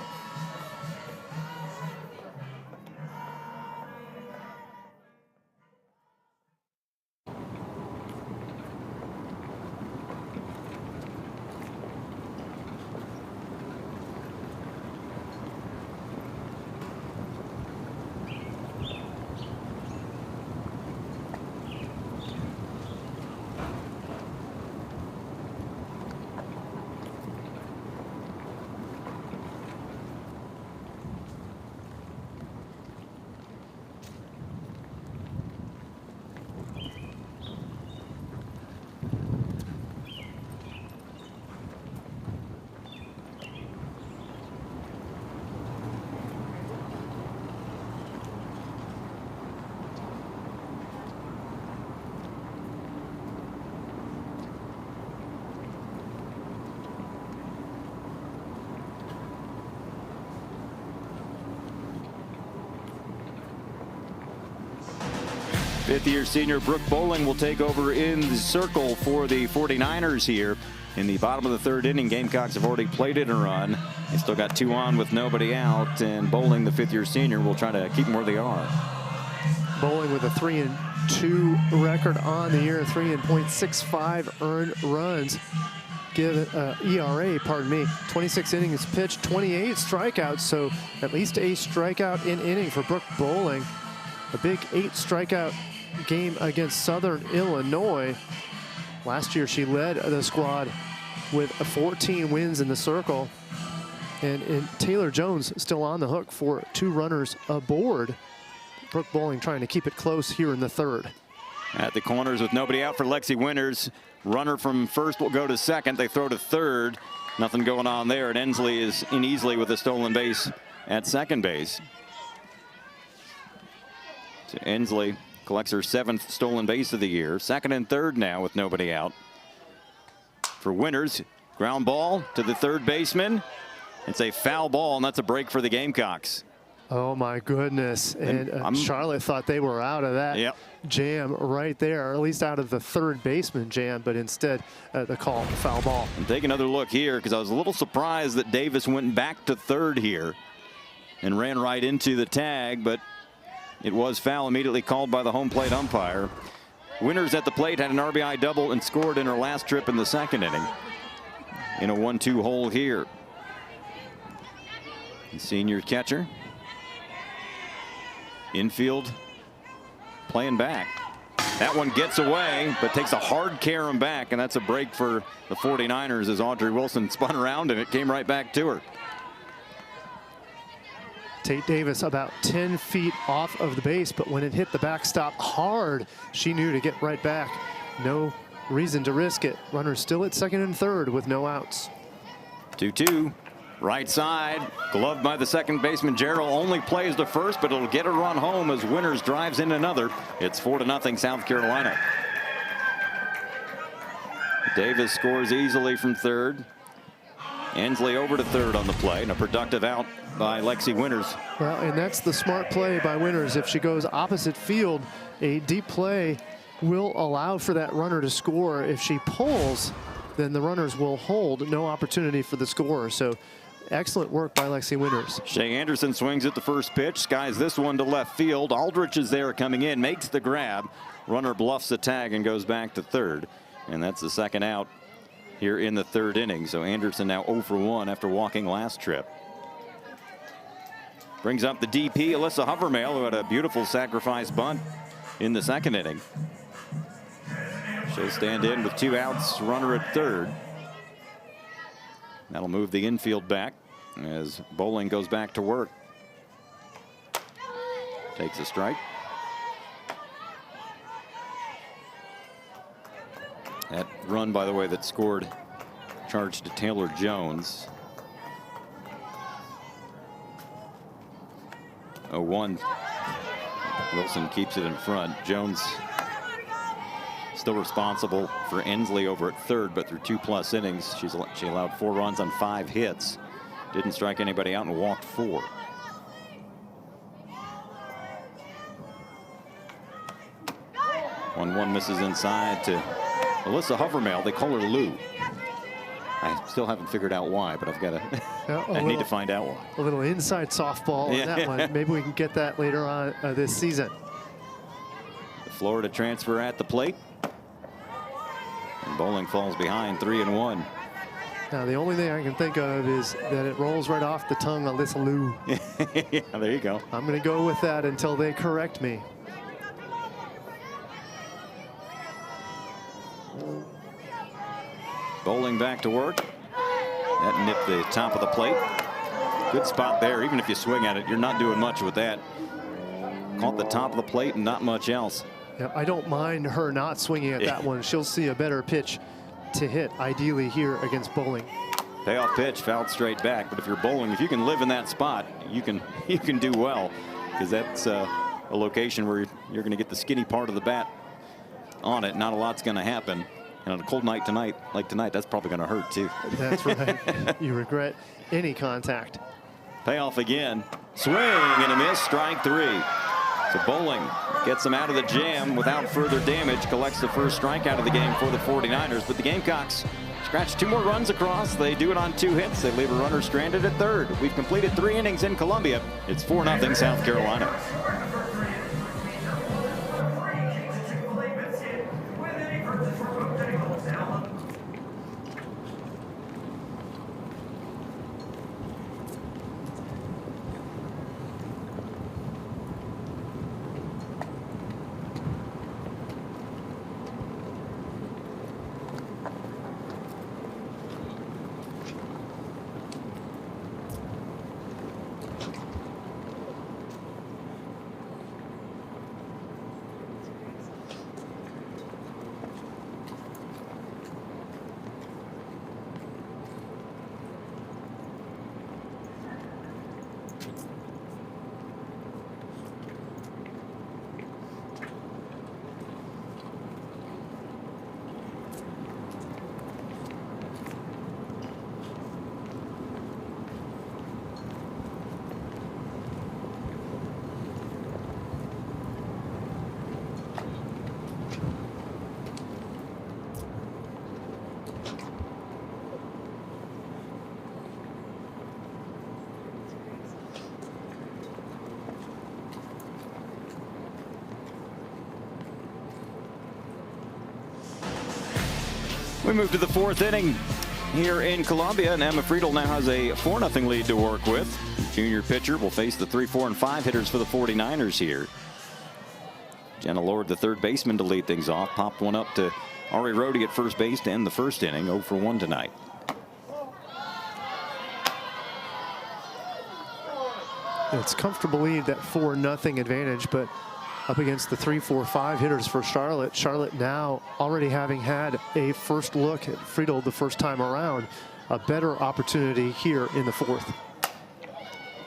Fifth-year senior Brooke Bowling will take over in the circle for the 49ers here. In the bottom of the third inning, Gamecocks have already played it and run. They still got two on with nobody out, and Bowling, the fifth-year senior, will try to keep them where they are. Bowling with a 3-2 record on the year, 3.65 earned runs. Give ERA, pardon me, 26 innings pitched, 28 strikeouts, so at least a strikeout in inning for Brooke Bowling. A big 8 strikeout game against Southern Illinois. Last year she led the squad with 14 wins in the circle. And Taylor Jones still on the hook for 2 runners aboard. Brooke Bowling trying to keep it close here in the third. At the corners with nobody out for Lexi Winters. Runner from first will go to second. They throw to third. Nothing going on there. And Ensley is in easily with a stolen base at second base. So Ensley collects her 7th stolen base of the year. Second and third now with nobody out. For Winters, ground ball to the third baseman. It's a foul ball, and that's a break for the Gamecocks. Oh my goodness. And Charlotte thought they were out of that jam right there, or at least out of the third baseman jam, but instead the call, foul ball. And take another look here, because I was a little surprised that Davis went back to third here and ran right into the tag, but it was foul, immediately called by the home plate umpire. Winters at the plate had an RBI double and scored in her last trip in the second inning in a 1-2 hole here. The senior catcher. Infield playing back. That one gets away, but takes a hard carom back, and that's a break for the 49ers as Audrey Wilson spun around and it came right back to her. Tate Davis about 10 feet off of the base, but when it hit the backstop hard, she knew to get right back. No reason to risk it. Runners still at second and third with no outs. 2-2. Right side, gloved by the second baseman. Gerald only plays to first, but it'll get a run home as Winters drives in another. It's 4-0 South Carolina. Davis scores easily from third. Ensley over to third on the play, and a productive out by Lexi Winters. Well, and that's the smart play by Winters. If she goes opposite field, a deep play will allow for that runner to score. If she pulls, then the runners will hold. No opportunity for the scorer. So excellent work by Lexi Winters. Shea Anderson swings at the first pitch, skies this one to left field. Aldrich is there coming in, makes the grab. Runner bluffs the tag and goes back to third. And that's the second out here in the third inning. So Anderson now 0 for 1 after walking last trip. Brings up the DP, Alyssa Hovermail, who had a beautiful sacrifice bunt in the second inning. She'll stand in with 2 outs, runner at third. That'll move the infield back as Bowling goes back to work. Takes a strike. That run, by the way, that scored charged to Taylor Jones. 0-1. Wilson keeps it in front. Jones still responsible for Ensley over at third, but through 2+ innings, she allowed 4 runs on 5 hits. Didn't strike anybody out and walked 4. One misses inside to Alyssa Hovermail. They call her Lou. I still haven't figured out why, but I've got to. I need to find out why. A little inside softball on that one. Maybe we can get that later on this season. The Florida transfer at the plate. And Bowling falls behind 3-1. Now, the only thing I can think of is that it rolls right off the tongue, Alyssa Lou. Yeah, there you go. I'm going to go with that until they correct me. Bowling back to work. That nipped the top of the plate. Good spot there. Even if you swing at it, you're not doing much with that. Caught the top of the plate and not much else. Yeah, I don't mind her not swinging at that one. She'll see a better pitch to hit, ideally here against Bowling. Payoff pitch, fouled straight back. But if you're Bowling, if you can live in that spot, you can do well, because that's a location where you're going to get the skinny part of the bat on it. Not a lot's going to happen. And on a cold night tonight, like tonight, that's probably going to hurt too. That's right. You regret any contact. Payoff again. Swing and a miss. Strike 3. So Bowling gets them out of the jam without further damage. Collects the first strikeout of the game for the 49ers. But the Gamecocks scratch 2 more runs across. They do it on 2 hits. They leave a runner stranded at third. We've completed 3 innings in Columbia. It's 4-0 South Carolina. We move to the 4th inning here in Columbia, and Emma Friedel now has a 4-0 lead to work with. Junior pitcher will face the 3, 4, and 5 hitters for the 49ers here. Jenna Lord, the third baseman, to lead things off. Popped one up to Ari Rhodey at first base to end the first inning. 0 for 1 tonight. It's comfortable lead, that 4-0 advantage, but up against the 3, 4, 5 hitters for Charlotte. Charlotte now already having had a first look at Friedel the first time around. a better opportunity here in the fourth.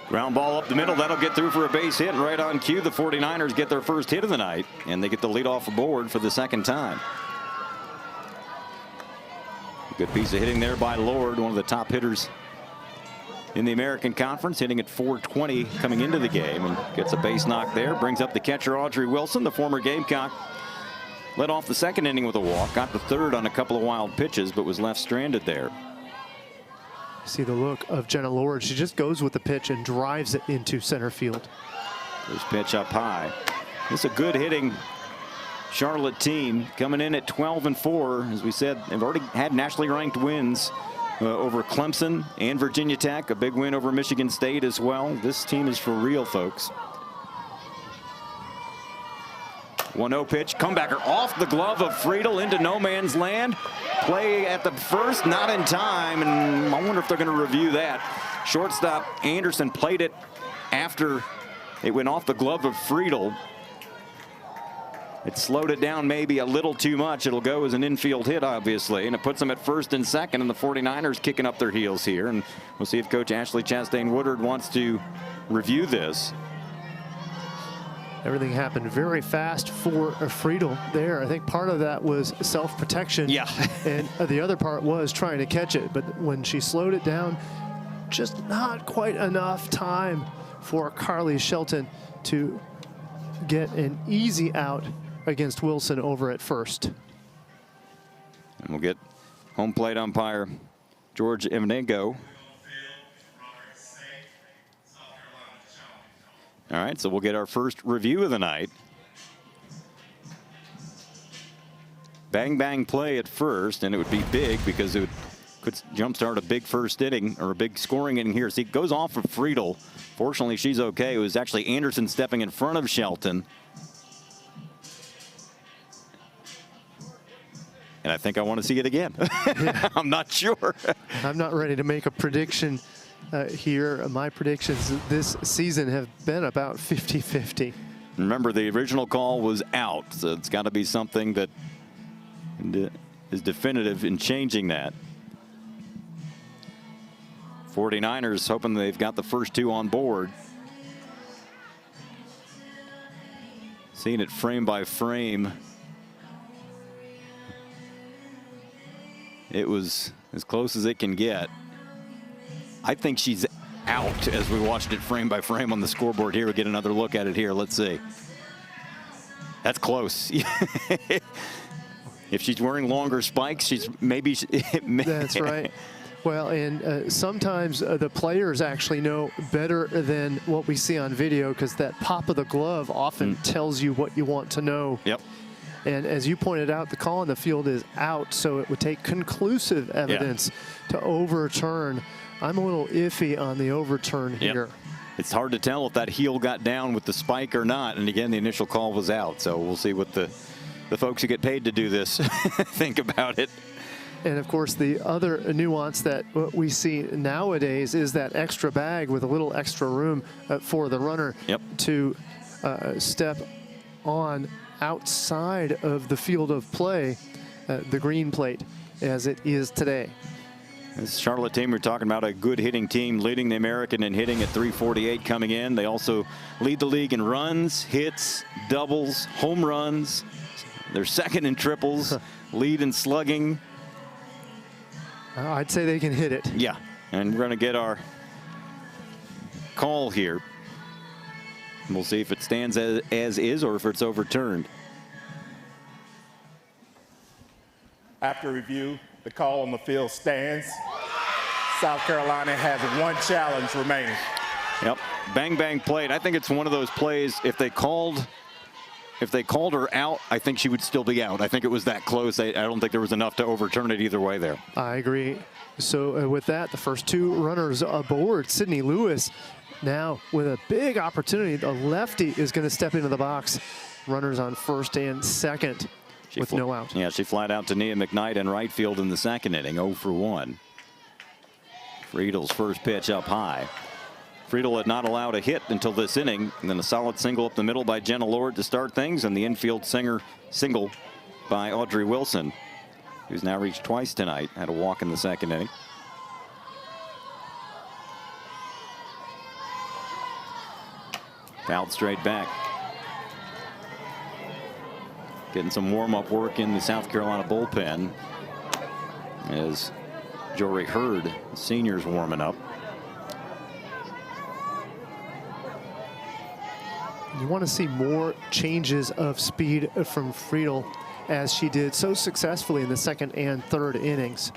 Ground ball up the middle. That'll get through for a base hit. And right on cue, the 49ers get their first hit of the night, and they get the lead off board for the second time. Good piece of hitting there by Lord, one of the top hitters in the American Conference, hitting at 420 coming into the game, and gets a base knock there. Brings up the catcher, Audrey Wilson, the former Gamecock. Led off the second inning with a walk, got the third on a couple of wild pitches, but was left stranded there. See the look of Jenna Lord. She just goes with the pitch and drives it into center field. This pitch up high. This is a good hitting Charlotte team coming in at 12-4. As we said, they've already had nationally ranked wins over Clemson and Virginia Tech. A big win over Michigan State as well. This team is for real, folks. 1-0 pitch. Comebacker off the glove of Friedel into no man's land. Play at the first, not in time, and I wonder if they're going to review that. Shortstop Anderson played it after it went off the glove of Friedel. It slowed it down maybe a little too much. It'll go as an infield hit, obviously, and it puts them at first and second, and the 49ers kicking up their heels here. And we'll see if Coach Ashley Chastain Woodard wants to review this. Everything happened very fast for Friedel there. I think part of that was self-protection. Yeah. And the other part was trying to catch it. But when she slowed it down, just not quite enough time for Carly Shelton to get an easy out against Wilson over at first. And we'll get home plate umpire George Evanego. All right, so we'll get our first review of the night. Bang, bang play at first, and it would be big because it could jumpstart a big first inning or a big scoring inning here. See, it goes off of Friedel. Fortunately, she's okay. It was actually Anderson stepping in front of Shelton. And I think I want to see it again. Yeah. I'm not sure. I'm not ready to make a prediction here. My predictions this season have been about 50-50. Remember, the original call was out, so it's got to be something that is definitive in changing that. 49ers hoping they've got the first two on board. Seeing it frame by frame. It was as close as it can get. I think she's out as we watched it frame by frame on the scoreboard here. We'll get another look at it here. Let's see. That's close. If she's wearing longer spikes, she's maybe. That's right. Well, and sometimes the players actually know better than what we see on video, because that pop of the glove often tells you what you want to know. Yep. And as you pointed out, the call on the field is out, so it would take conclusive evidence to overturn. I'm a little iffy on the overturn here. It's hard to tell if that heel got down with the spike or not. And again, the initial call was out. So we'll see what the folks who get paid to do this think about it. And of course, the other nuance that we see nowadays is that extra bag with a little extra room for the runner to step on outside of the field of play, the green plate, as it is today. This Charlotte team, we're talking about a good hitting team, leading the American in hitting at 348 coming in. They also lead the league in runs, hits, doubles, home runs. They're second in triples, lead in slugging. I'd say they can hit it. Yeah, and we're going to get our call here. We'll see if it stands as is or if it's overturned. After review, the call on the field stands. South Carolina has one challenge remaining. Yep, bang, bang played. I think it's one of those plays, if they called her out, I think she would still be out. I think it was that close. I don't think there was enough to overturn it either way there. I agree. So with that, the first two runners aboard. Sydney Lewis now with a big opportunity. The lefty is going to step into the box. Runners on first and second with no out. Yeah, she flied out to Nia McKnight in right field in the second inning, 0 for 1. Friedel's first pitch up high. Friedel had not allowed a hit until this inning, and then a solid single up the middle by Jenna Lord to start things, and the infield single by Audrey Wilson, who's now reached twice tonight. Had a walk in the second inning. Fouled straight back. Getting some warm-up work in the South Carolina bullpen as Jory Hurd, the senior's warming up. You want to see more changes of speed from Friedel, as she did so successfully in the second and third innings.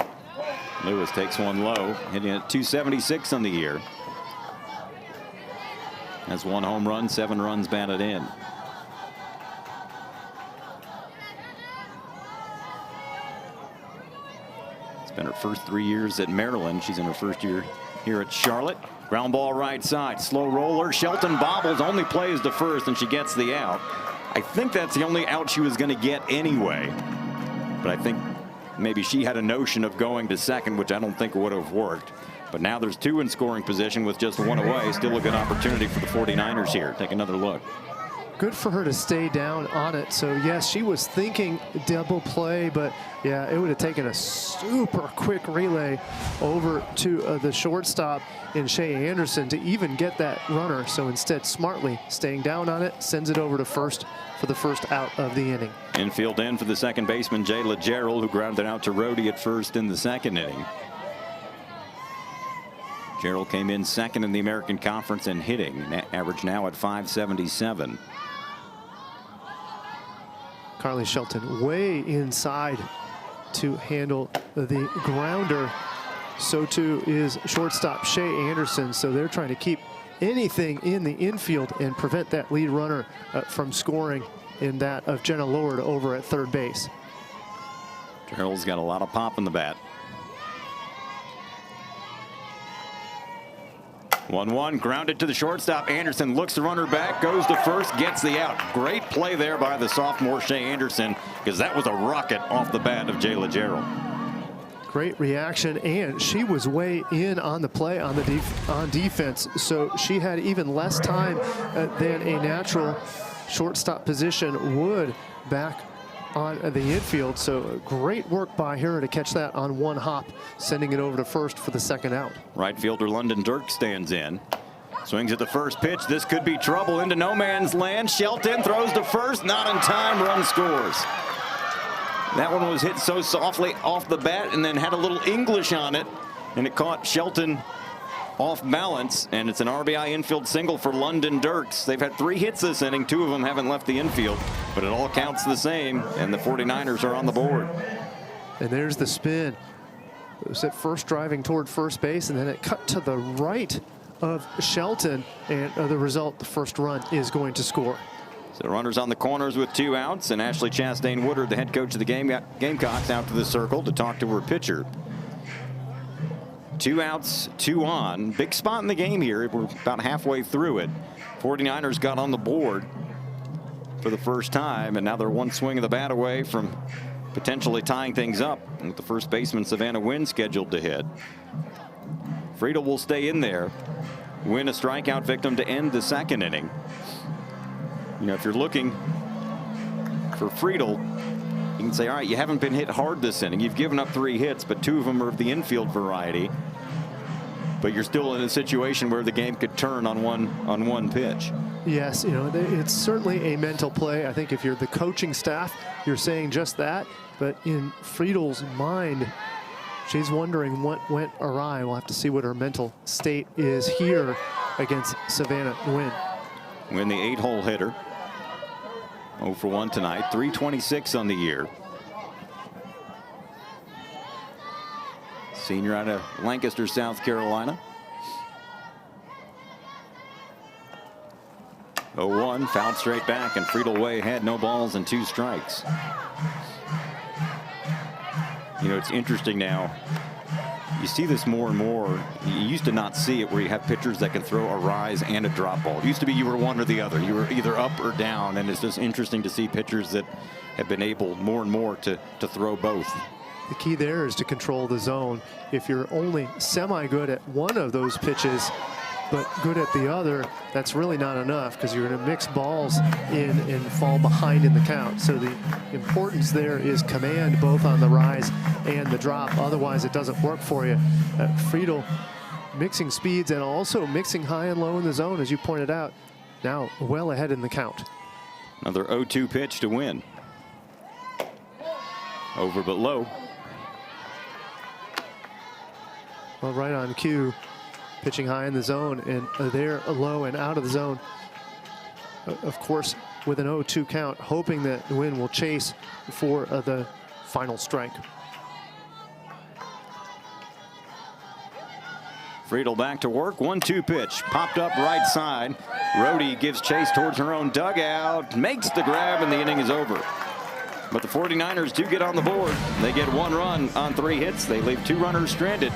Lewis takes one low, hitting at 276 on the year. Has 1 home run, 7 runs batted in. It's been her first 3 years at Maryland. She's in her first year here at Charlotte. Ground ball right side, slow roller. Shelton bobbles, only plays to first, and she gets the out. I think that's the only out she was going to get anyway. But I think maybe she had a notion of going to second, which I don't think would have worked. But now there's 2 in scoring position with just 1 away. Still a good opportunity for the 49ers here. Take another look. Good for her to stay down on it. So yes, she was thinking double play, but yeah, it would have taken a super quick relay over to the shortstop in Shea Anderson to even get that runner. So instead, smartly staying down on it, sends it over to first for the first out of the inning. Infield in for the second baseman, Jayla Gerald, who grounded out to Rhodey at first in the second inning. Gerald came in second in the American Conference in hitting, average now at .577. Carly Shelton way inside to handle the grounder. So too is shortstop Shea Anderson. So they're trying to keep anything in the infield and prevent that lead runner from scoring in that of Jenna Lord over at third base. Gerald's got a lot of pop in the bat. 1-1, grounded to the shortstop. Anderson looks the runner back, goes to first, gets the out. Great play there by the sophomore Shea Anderson, because that was a rocket off the bat of Jayla Gerald. Great reaction, and she was way in on the play on defense, so she had even less time than a natural shortstop position would back on the infield. So great work by her to catch that on 1 hop, sending it over to first for the second out. Right fielder London Dirk stands in. Swings at the first pitch. This could be trouble into no man's land. Shelton throws to first, not in time, run scores. That one was hit so softly off the bat and then had a little English on it, and it caught Shelton off balance, and it's an RBI infield single for London Dirks. They've had 3 hits this inning. 2 of them haven't left the infield, but it all counts the same, and the 49ers are on the board. And there's the spin. It was at first driving toward first base, and then it cut to the right of Shelton, and the result, the first run is going to score. So runners on the corners with 2 outs, and Ashley Chastain Woodard, the head coach of the Gamecocks, out to the circle to talk to her pitcher. 2 outs, 2 on. Big spot in the game here. We're about halfway through it. 49ers got on the board for the first time, and now they're 1 swing of the bat away from potentially tying things up with the first baseman Savannah Wynn scheduled to hit. Friedel will stay in there. Wynn a strikeout victim to end the second inning. You know, if you're looking for Friedel, you can say, all right, you haven't been hit hard this inning. You've given up 3 hits, but 2 of them are of the infield variety. But you're still in a situation where the game could turn on one pitch. Yes, you know, it's certainly a mental play. I think if you're the coaching staff, you're saying just that. But in Friedel's mind, she's wondering what went awry. We'll have to see what her mental state is here against Savannah Wynn. Wynn, the 8-hole hitter. 0 for 1 tonight, 326 on the year. Senior out of Lancaster, South Carolina. 0-1, fouled straight back, and Friedel way ahead, no balls and 2 strikes. You know, it's interesting now. You see this more and more. You used to not see it where you have pitchers that can throw a rise and a drop ball. It used to be you were one or the other. You were either up or down, and it's just interesting to see pitchers that have been able more and more to throw both. The key there is to control the zone. If you're only semi-good at one of those pitches, but good at the other, that's really not enough, because you're going to mix balls in and fall behind in the count. So the importance there is command both on the rise and the drop. Otherwise, it doesn't work for you. Friedel mixing speeds and also mixing high and low in the zone, as you pointed out. now well ahead in the count. Another 0-2 pitch to win. Over but low. Well, right on cue, pitching high in the zone, and they're low and out of the zone. Of course, with an 0-2 count, hoping that Nguyen will chase for the final strike. Friedel back to work. 1-2 pitch. Popped up right side. Rhodey gives chase towards her own dugout. Makes the grab, and the inning is over. But the 49ers do get on the board. They get 1 run on 3 hits. They leave 2 runners stranded.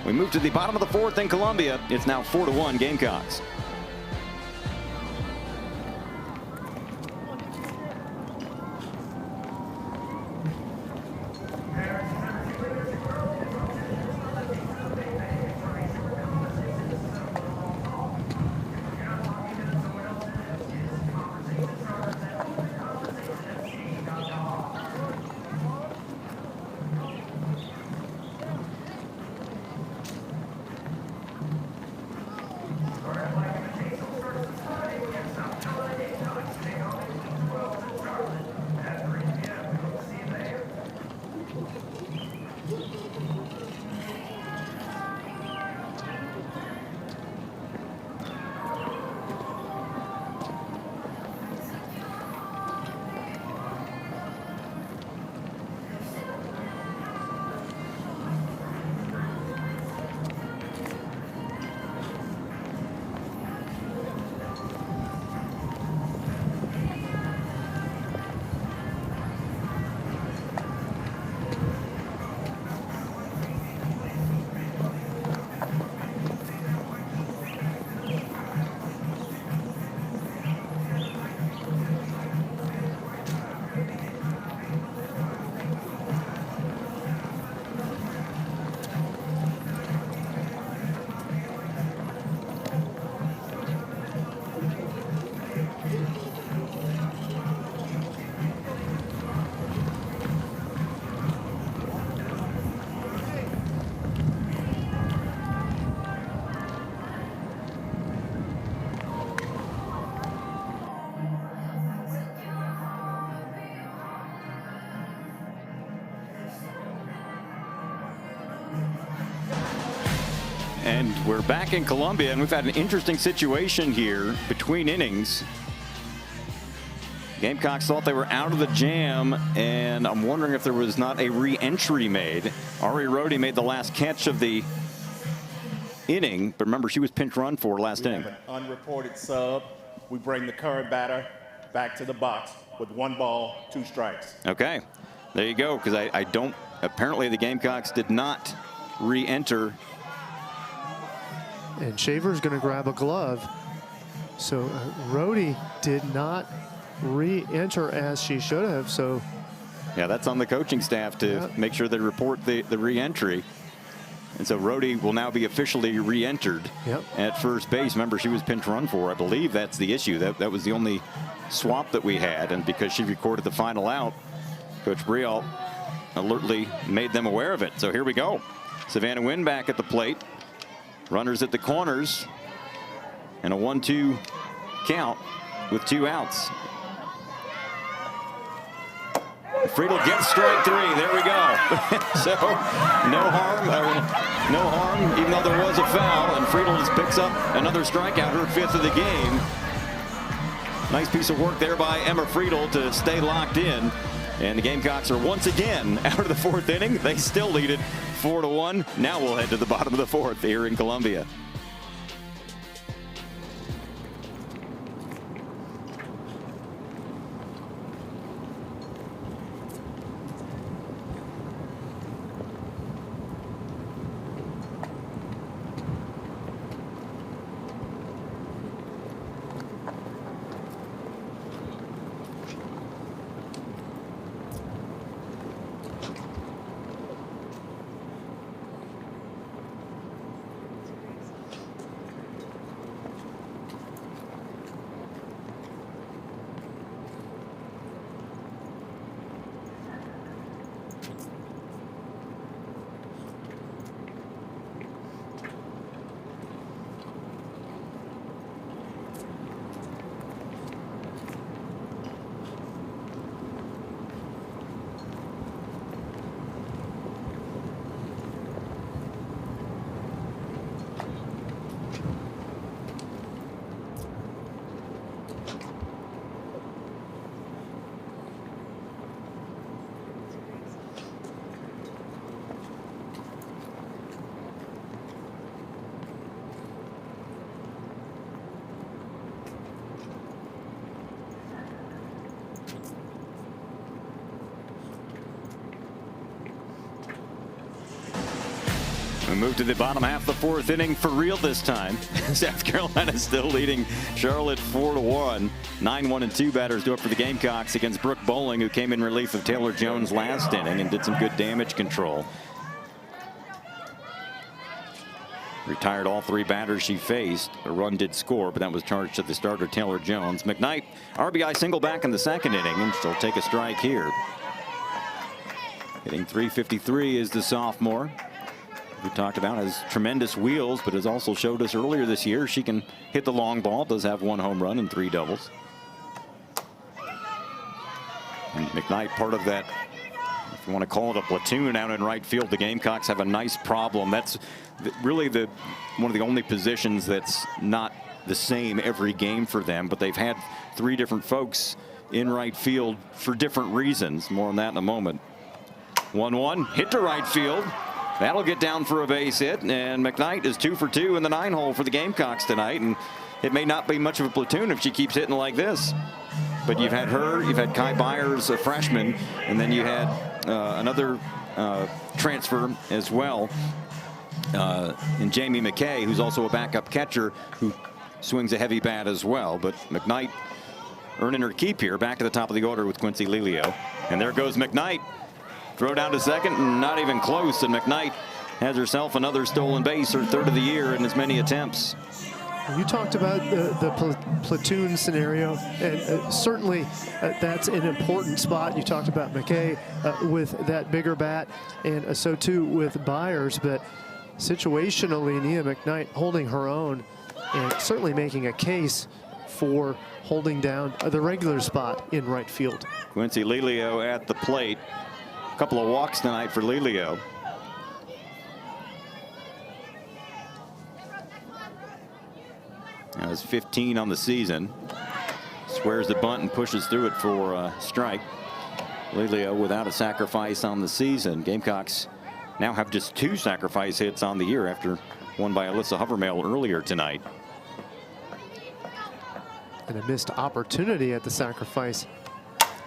We move to the bottom of the 4th in Columbia. It's now 4-1 Gamecocks. And we're back in Columbia, and we've had an interesting situation here between innings. Gamecocks thought they were out of the jam, and I'm wondering if there was not a re-entry made. Ari Rhodey made the last catch of the inning, but remember, she was pinch run for last inning. We have an unreported sub. We bring the current batter back to the box with 1 ball, 2 strikes. Okay, there you go, because I don't, apparently the Gamecocks did not re-enter. And Shaver's going to grab a glove. So Rhodey did not re-enter as she should have. So yeah, that's on the coaching staff to make sure they report the re-entry. And so Rhodey will now be officially re-entered at first base. Remember, she was pinch run for. I believe that's the issue. That was the only swap that we had. And because she recorded the final out, Coach Briault alertly made them aware of it. So here we go. Savannah Nguyen back at the plate. Runners at the corners, and a 1-2 count with 2 outs. Friedel gets strike 3. There we go. So no harm, even though there was a foul, and Friedel just picks up another strikeout, her 5th of the game. Nice piece of work there by Emma Friedel to stay locked in. And the Gamecocks are once again out of the 4th inning. They still lead it 4-1. Now we'll head to the bottom of the 4th here in Columbia. We move to the bottom half of the fourth inning for real this time. South Carolina still leading Charlotte 4-1. 9-1-2 batters do up for the Gamecocks against Brooke Bowling, who came in relief of Taylor Jones last inning and did some good damage control. Retired all three batters she faced. A run did score, but that was charged to the starter, Taylor Jones. McKnight, RBI single back in the second inning, and she'll take a strike here. Hitting .353 is the sophomore. We talked about has tremendous wheels, but has also showed us earlier this year she can hit the long ball. Does have 1 home run and 3 doubles. And McKnight, part of that, if you want to call it a platoon out in right field, the Gamecocks have a nice problem. That's really one of the only positions that's not the same every game for them, but they've had 3 different folks in right field for different reasons. More on that in a moment. 1-1, hit to right field. That'll get down for a base hit, and McKnight is 2 for 2 in the 9-hole for the Gamecocks tonight, and it may not be much of a platoon if she keeps hitting like this. But you've had her, you've had Kai Byers, a freshman, and then you had another transfer as well, and Jamie McKay, who's also a backup catcher who swings a heavy bat as well. But McKnight earning her keep here, back to the top of the order with Quincy Lelio. And there goes McKnight. Throw down to second, and not even close, and McKnight has herself another stolen base, her 3rd of the year in as many attempts. You talked about the platoon scenario, and certainly that's an important spot. You talked about McKay with that bigger bat, and so too with Byers, but situationally, Nia McKnight holding her own and certainly making a case for holding down the regular spot in right field. Quincy Lelio at the plate. A couple of walks tonight for Lelio. That was 15 on the season. Squares the bunt and pushes through it for a strike. Lelio without a sacrifice on the season. Gamecocks now have just 2 sacrifice hits on the year after one by Alyssa Hovermail earlier tonight. And a missed opportunity at the sacrifice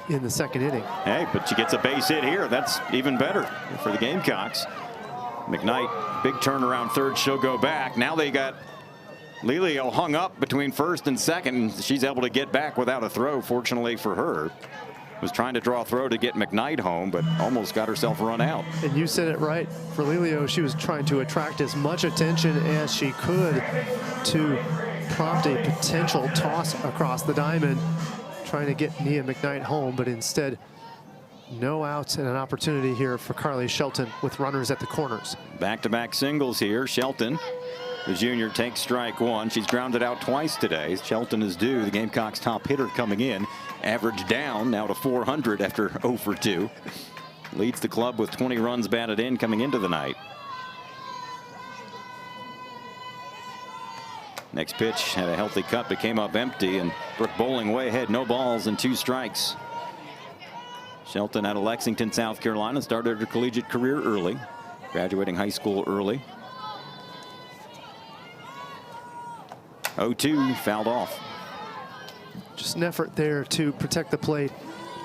in the second inning. Hey, but she gets a base hit here. That's even better for the Gamecocks. McKnight, big turnaround third. She'll go back. Now they got Lelio hung up between first and second. She's able to get back without a throw, fortunately for her. Was trying to draw a throw to get McKnight home, but almost got herself run out. And you said it right. For Lelio, she was trying to attract as much attention as she could to prompt a potential toss across the diamond, trying to get Nia McKnight home, but instead no outs and an opportunity here for Carly Shelton with runners at the corners. Back-to-back singles here. Shelton, the junior, takes strike 1. She's grounded out twice today. Shelton is due. The Gamecocks' top hitter coming in. Average down now to 400 after 0 for 2. Leads the club with 20 runs batted in coming into the night. Next pitch had a healthy cut but came up empty, and Brooke Bowling way ahead. No balls and 2 strikes. Shelton out of Lexington, South Carolina, started her collegiate career early, graduating high school early. 0-2, fouled off. Just an effort there to protect the plate.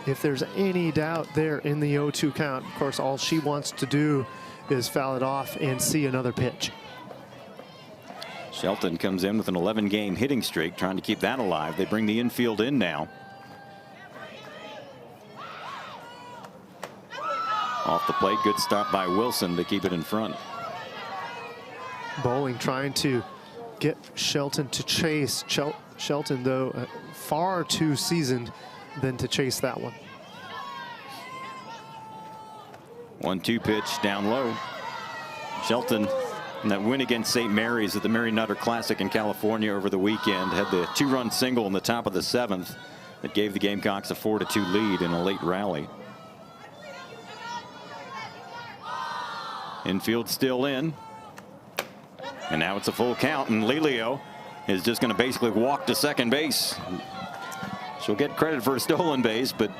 If there's any doubt there in the 0-2 count, of course, all she wants to do is foul it off and see another pitch. Shelton comes in with an 11-game hitting streak, trying to keep that alive. They bring the infield in now. Off the plate, good stop by Wilson to keep it in front. Bowling trying to get Shelton to chase. Shelton, though, far too seasoned than to chase that one. 1-2 pitch down low. Shelton, in that win against St. Mary's at the Mary Nutter Classic in California over the weekend, had the 2-run single in the top of the 7th that gave the Gamecocks a 4-2 lead in a late rally. Infield still in. And now it's a full count, and Lelio is just going to basically walk to second base. She'll get credit for a stolen base, but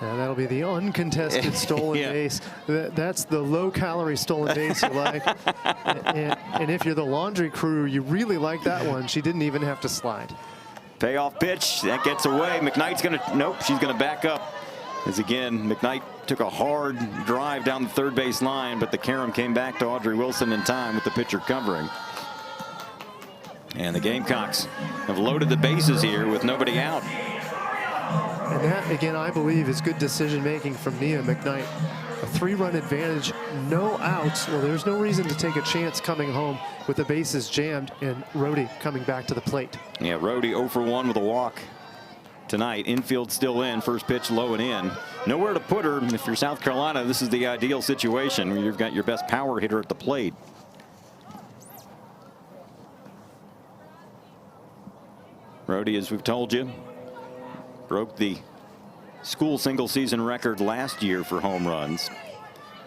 yeah, that'll be the uncontested stolen base. That's the low-calorie stolen base you like. And if you're the laundry crew, you really like that one. She didn't even have to slide. Payoff pitch, that gets away. McKnight's going to, nope, she's going to back up As again, McKnight took a hard drive down the third base line, but the carom came back to Audrey Wilson in time with the pitcher covering. And the Gamecocks have loaded the bases here with nobody out. And that, again, I believe is good decision-making from Nia McKnight. A 3-run advantage, no outs. Well, there's no reason to take a chance coming home with the bases jammed and Rhodey coming back to the plate. Yeah, Rhodey 0 for 1 with a walk tonight. Infield still in, first pitch low and in. Nowhere to put her. If you're South Carolina, this is the ideal situation where you've got your best power hitter at the plate. Rhodey, as we've told you, broke the school single season record last year for home runs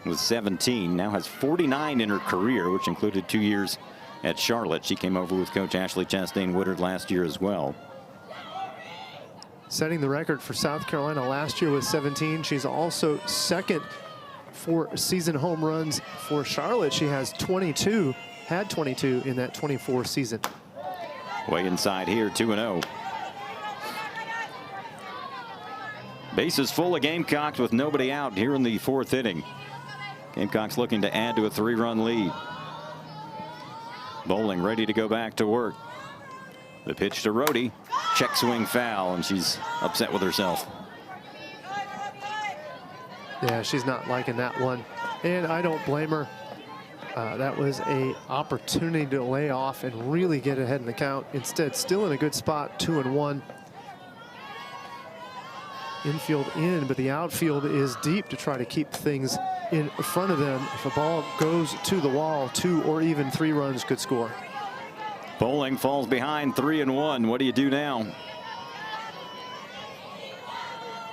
with 17. Now has 49 in her career, which included 2 years at Charlotte. She came over with Coach Ashley Chastain Woodard last year as well. Setting the record for South Carolina last year with 17. She's also second for season home runs for Charlotte. She has 22, had 22 in that 24 season. Way inside here, 2-0. Bases full of Gamecocks with nobody out here in the 4th inning. Gamecocks looking to add to a 3-run lead. Bowling ready to go back to work. The pitch to Rhodey. Check swing foul, and she's upset with herself. Yeah, she's not liking that one, and I don't blame her. That was a opportunity to lay off and really get ahead in the count. Instead, still in a good spot, 2-1. Infield in, but the outfield is deep to try to keep things in front of them. If a ball goes to the wall, 2 or even 3 runs could score. Bowling falls behind 3-1. What do you do now?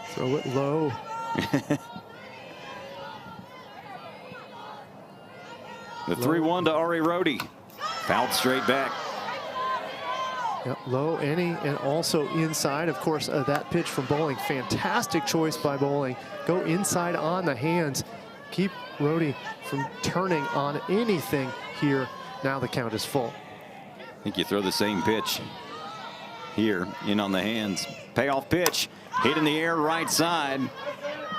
Throw it low. The 3-1 to Ari Rhodey. Fouled straight back. Yep, low, any, and also inside. Of course, that pitch from Bowling, fantastic choice by Bowling. Go inside on the hands. Keep Rhodey from turning on anything here. Now the count is full. I think you throw the same pitch here, in on the hands. Payoff pitch, hit in the air right side.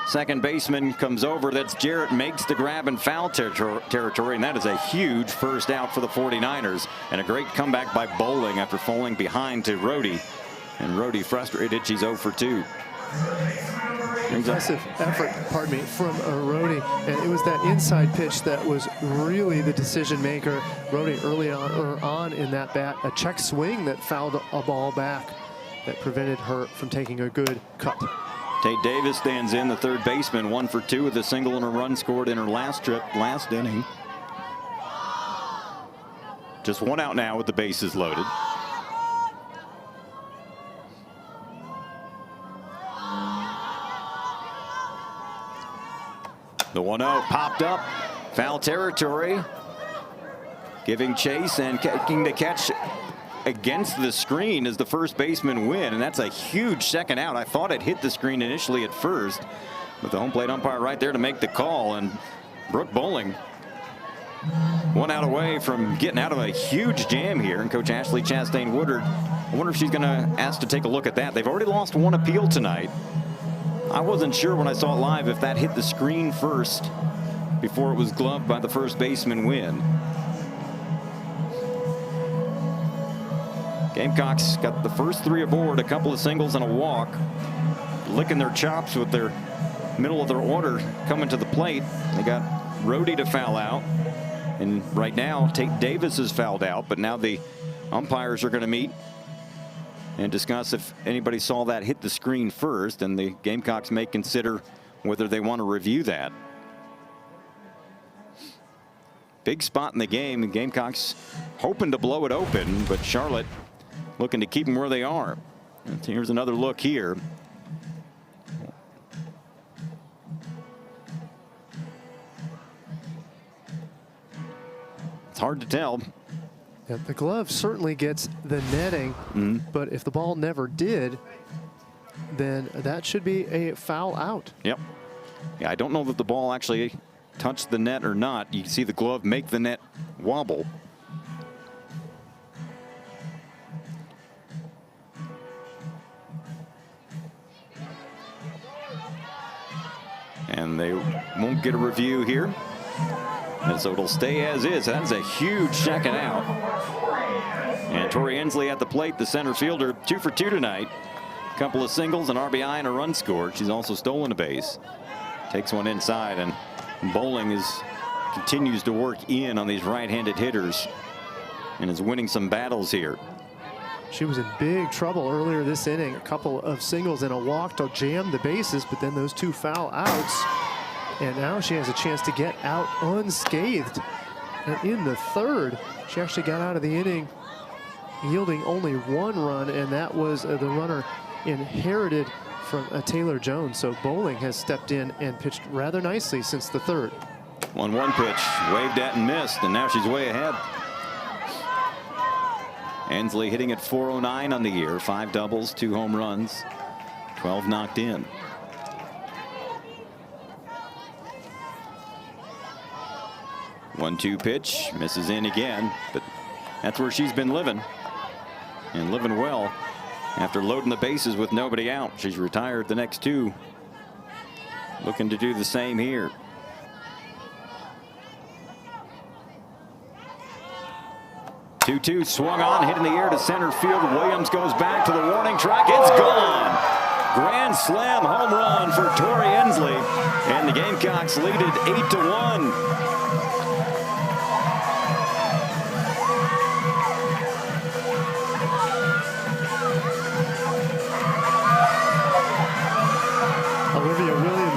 Second baseman comes over. That's Jarrett, makes the grab in foul territory, and that is a huge first out for the 49ers. And a great comeback by Bowling after falling behind to Rhodey. And Rhodey frustrated. She's 0 for 2. Impressive effort, pardon me, from Rhodey. And it was that inside pitch that was really the decision maker. Rhodey early on in that bat, a check swing that fouled a ball back that prevented her from taking a good cut. Tate Davis stands in, the third baseman, 1 for 2 with a single and a run scored in her last inning. Just 1 out now with the bases loaded. The 1-0 popped up, foul territory, giving chase and kicking the catch against the screen as the first baseman win, and that's a huge second out. I thought it hit the screen initially at first, but the home plate umpire right there to make the call, and Brooke Bowling 1 out away from getting out of a huge jam here. And Coach Ashley Chastain Woodard, I wonder if she's going to ask to take a look at that. They've already lost 1 appeal tonight. I wasn't sure when I saw it live if that hit the screen first before it was gloved by the first baseman win. Gamecocks got the first 3 aboard, a couple of singles and a walk, licking their chops with their middle of their order coming to the plate. They got Rhodey to foul out, and right now Tate Davis is fouled out, but now the umpires are going to meet and discuss if anybody saw that hit the screen first, and the Gamecocks may consider whether they want to review that. Big spot in the game, and Gamecocks hoping to blow it open, but Charlotte looking to keep them where they are. And here's another look here. It's hard to tell. Yeah, the glove certainly gets the netting, but if the ball never did, then that should be a foul out. Yep. Yeah, I don't know that the ball actually touched the net or not. You can see the glove make the net wobble. And they won't get a review here. And so it'll stay as is. That's a huge second out. And Tori Ensley at the plate, the center fielder, 2 for 2 tonight. A couple of singles, an RBI, and a run scored. She's also stolen a base. Takes one inside, and Bowling continues to work in on these right-handed hitters and is winning some battles here. She was in big trouble earlier this inning. A couple of singles and a walk to jam the bases, but then those 2 foul outs. And now she has a chance to get out unscathed. And in the third, she actually got out of the inning yielding only 1 run, and that was the runner inherited from Taylor Jones. So Bowling has stepped in and pitched rather nicely since the third. 1-1 pitch, waved at and missed, and now she's way ahead. Ensley hitting at .409 on the year, 5 doubles, 2 home runs, 12 knocked in. 1-2 pitch, misses in again, but that's where she's been living, and living well after loading the bases with nobody out. She's retired the next 2, looking to do the same here. Two swung on, hit in the air to center field. Williams goes back to the warning track. It's gone. Grand slam home run for Tori Ensley, and the Gamecocks lead it 8-1.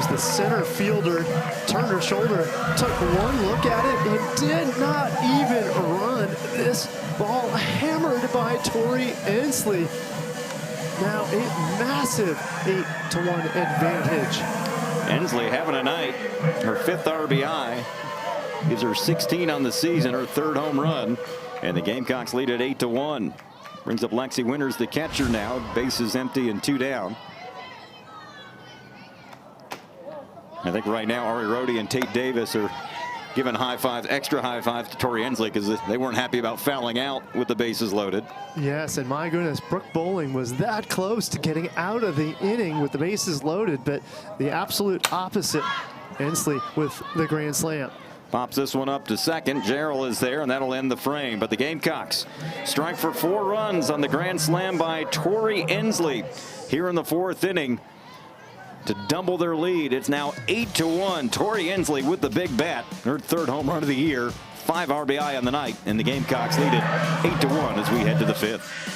The center fielder turned her shoulder, took one look at it, and did not even run. This ball hammered by Tori Ensley. Now a massive 8-1 advantage. Ensley having a night. Her 5th RBI gives her 16 on the season, her 3rd home run, and the Gamecocks lead at 8-1. Brings up Lexi Winters, the catcher now. Bases empty and 2 down. I think right now Ari Rhodey and Tate Davis are giving high fives, extra high fives to Tori Ensley because they weren't happy about fouling out with the bases loaded. Yes, and my goodness, Brooke Bowling was that close to getting out of the inning with the bases loaded, but the absolute opposite, Ensley with the grand slam. Pops this one up to second. Jarrell is there, and that'll end the frame. But the Gamecocks strike for 4 runs on the grand slam by Tori Ensley here in the 4th inning to double their lead. It's now 8-1. Tori Ensley with the big bat, her 3rd home run of the year, 5 RBI on the night, and the Gamecocks lead it 8-1 as we head to the 5th.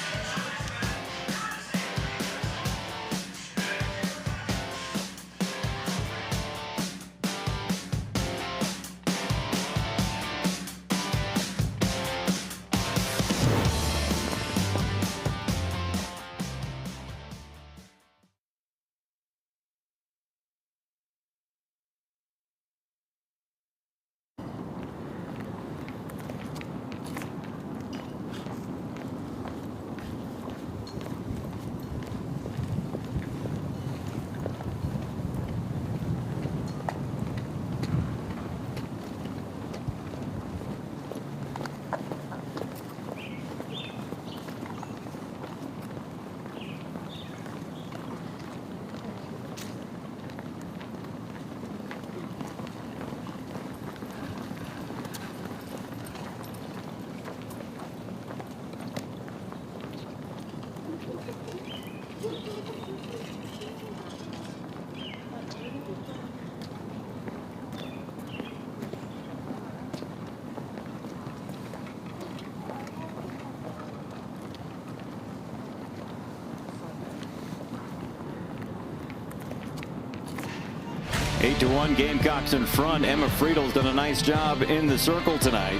To 1 Gamecocks in front. Emma Friedel's done a nice job in the circle tonight.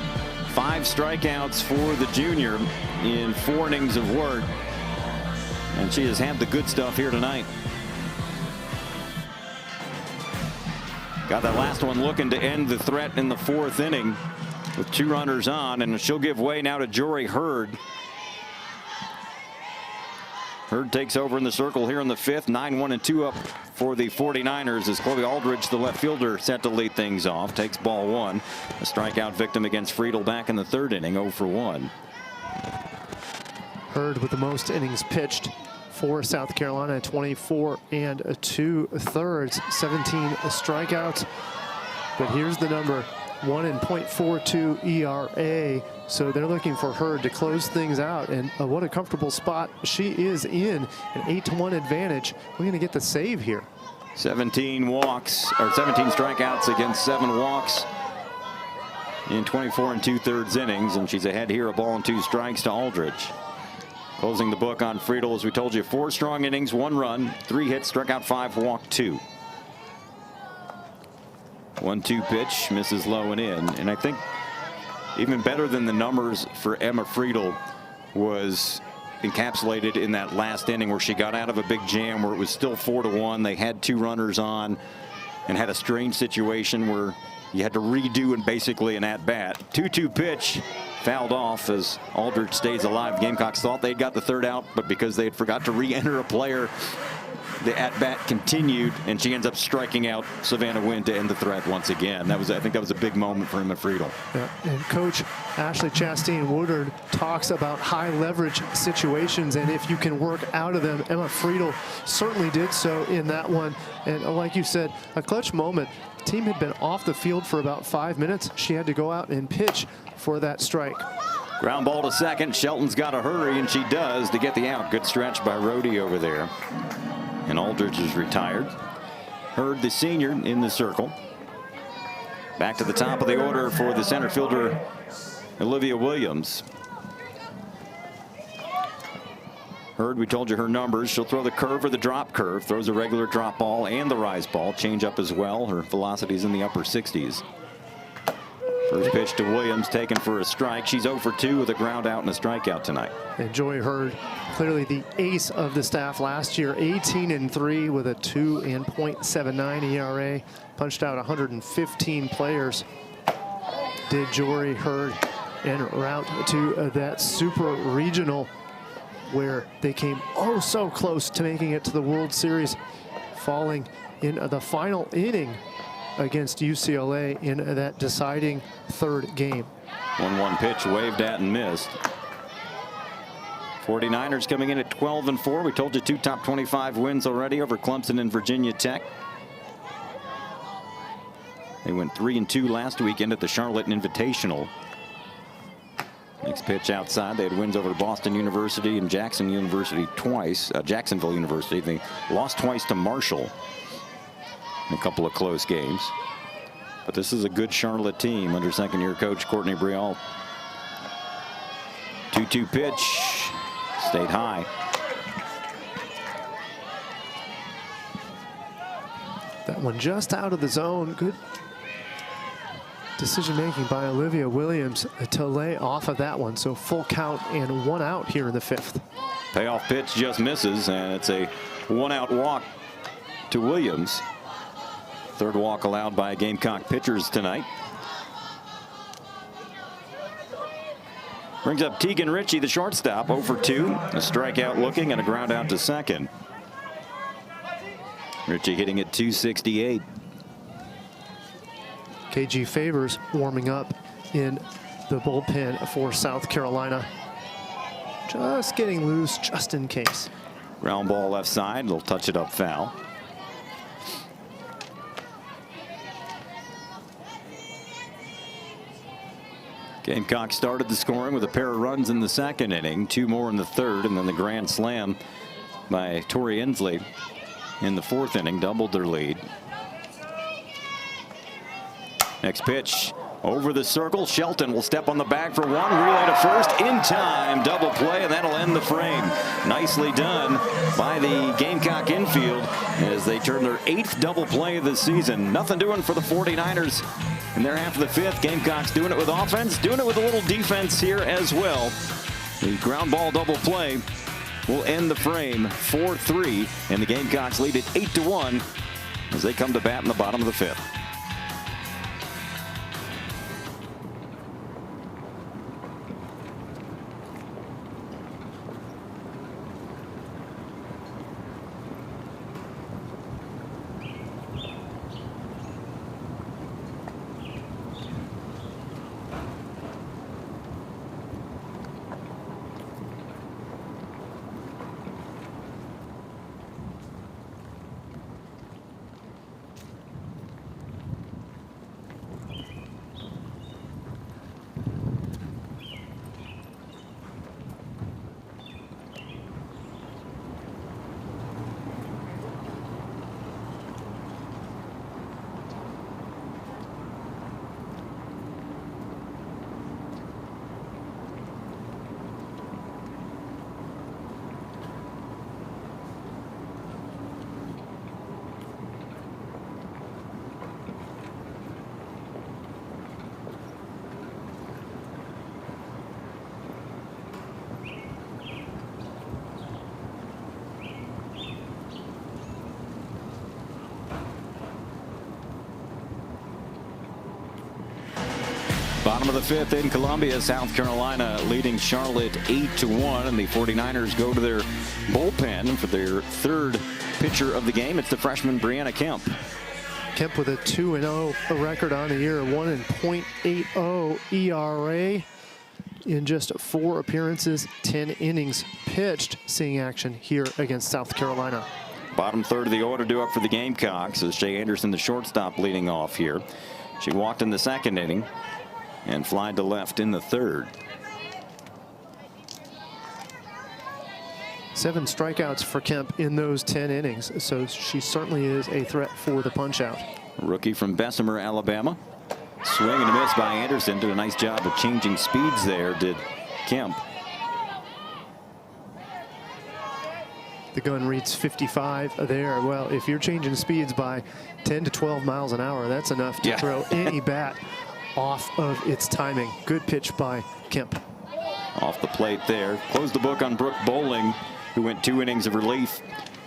5 strikeouts for the junior in 4 innings of work, and she has had the good stuff here tonight. Got that last one looking to end the threat in the 4th inning with 2 runners on, and she'll give way now to Jory Hurd. Hurd takes over in the circle here in the 5th. 9-1-2 up for the 49ers as Chloe Aldridge, the left fielder, set to lead things off. Takes ball 1. A strikeout victim against Friedel back in the 3rd inning, 0 for 1. Hurd with the most innings pitched for South Carolina, 24 2/3, 17 strikeouts. But here's the number, 1.42 ERA. So they're looking for her to close things out. And what a comfortable spot she is in, an 8-1 advantage. We're going to get the save here. 17 walks, or 17 strikeouts against 7 walks in 24 2/3 innings, and she's ahead here, a ball and 2 strikes to Aldridge. Closing the book on Friedel, as we told you, 4 strong innings, 1 run, 3 hits, struck out 5, walked 2. 1-2 pitch, misses low and in. And I think even better than the numbers for Emma Friedel was encapsulated in that last inning where she got out of a big jam where it was still 4-1. They had 2 runners on and had a strange situation where you had to redo and basically an at-bat. 2-2 pitch fouled off as Aldridge stays alive. Gamecocks thought they'd got the 3rd out, but because they had forgot to re-enter a player, the at-bat continued, and she ends up striking out Savannah Wynn to end the threat once again. I think that was a big moment for Emma Friedel. Yeah, and Coach Ashley Chastain Woodard talks about high leverage situations, and if you can work out of them, Emma Friedel certainly did so in that one. And like you said, a clutch moment. The team had been off the field for about 5 minutes. She had to go out and pitch for that strike. Ground ball to second. Shelton's got to hurry, and she does to get the out. Good stretch by Rhodey over there. And Aldridge is retired. Hurd, the senior, in the circle. Back to the top of the order for the center fielder, Olivia Williams. Hurd, we told you her numbers. She'll throw the curve or the drop curve. Throws a regular drop ball and the rise ball. Change up as well. Her velocity's in the upper 60s. First pitch to Williams, taken for a strike. She's 0 for 2 with a ground out and a strikeout tonight. And Joy Hurd, clearly the ace of the staff last year, 18-3 with a 2.79 ERA. Punched out 115 players. Did Joy Hurd, en route to that super regional where they came oh so close to making it to the World Series, falling in the final inning against UCLA in that deciding 3rd game. 1-1 pitch waved at and missed. 49ers coming in at 12-4. We told you 2 top 25 wins already over Clemson and Virginia Tech. They went 3-2 last weekend at the Charlotte Invitational. Next pitch outside. They had wins over Boston University and Jacksonville University twice. Jacksonville University. They lost twice to Marshall in a couple of close games. But this is a good Charlotte team under 2nd-year coach Courtney Brialt. 2-2 pitch. Stayed high. That one just out of the zone. Good decision making by Olivia Williams to lay off of that one. So full count and 1 out here in the 5th. Payoff pitch just misses, and it's a 1-out walk to Williams. 3rd walk allowed by Gamecock pitchers tonight. Brings up Tegan Ritchie, the shortstop, 0 for 2. A strikeout looking and a ground out to second. Ritchie hitting at .268. KG Favors warming up in the bullpen for South Carolina. Just getting loose just in case. Ground ball left side. They'll touch it up foul. Gamecock started the scoring with a pair of runs in the 2nd inning, 2 more in the 3rd, and then the grand slam by Tori Inslee in the 4th inning doubled their lead. Next pitch over the circle. Shelton will step on the bag for 1. Relay to first in time. Double play, and that'll end the frame. Nicely done by the Gamecock infield as they turn their 8th double play of the season. Nothing doing for the 49ers in their half of the 5th. Gamecocks doing it with offense, doing it with a little defense here as well. The ground ball double play will end the frame 4-3, and the Gamecocks lead it 8-1 as they come to bat in the bottom of the 5th. Bottom of the fifth in Columbia, South Carolina leading Charlotte 8-1, and the 49ers go to their bullpen for their third pitcher of the game. It's the freshman Brianna Kemp. Kemp with a 2-0 record on the year, 1.80 ERA in just 4 appearances, 10 innings pitched, seeing action here against South Carolina. Bottom third of the order due up for the Gamecocks as Shea Anderson, the shortstop, leading off here. She walked in the second inning and flied to left in the third. 7 strikeouts for Kemp in those 10 innings, so she certainly is a threat for the punch-out. Rookie from Bessemer, Alabama. Swing and a miss by Anderson. Did a nice job of changing speeds there, did Kemp. The gun reads 55 there. Well, if you're changing speeds by 10 to 12 miles an hour, that's enough to throw any bat off of its timing. Good pitch by Kemp. Off the plate there. Closed the book on Brooke Bowling, who went 2 innings of relief.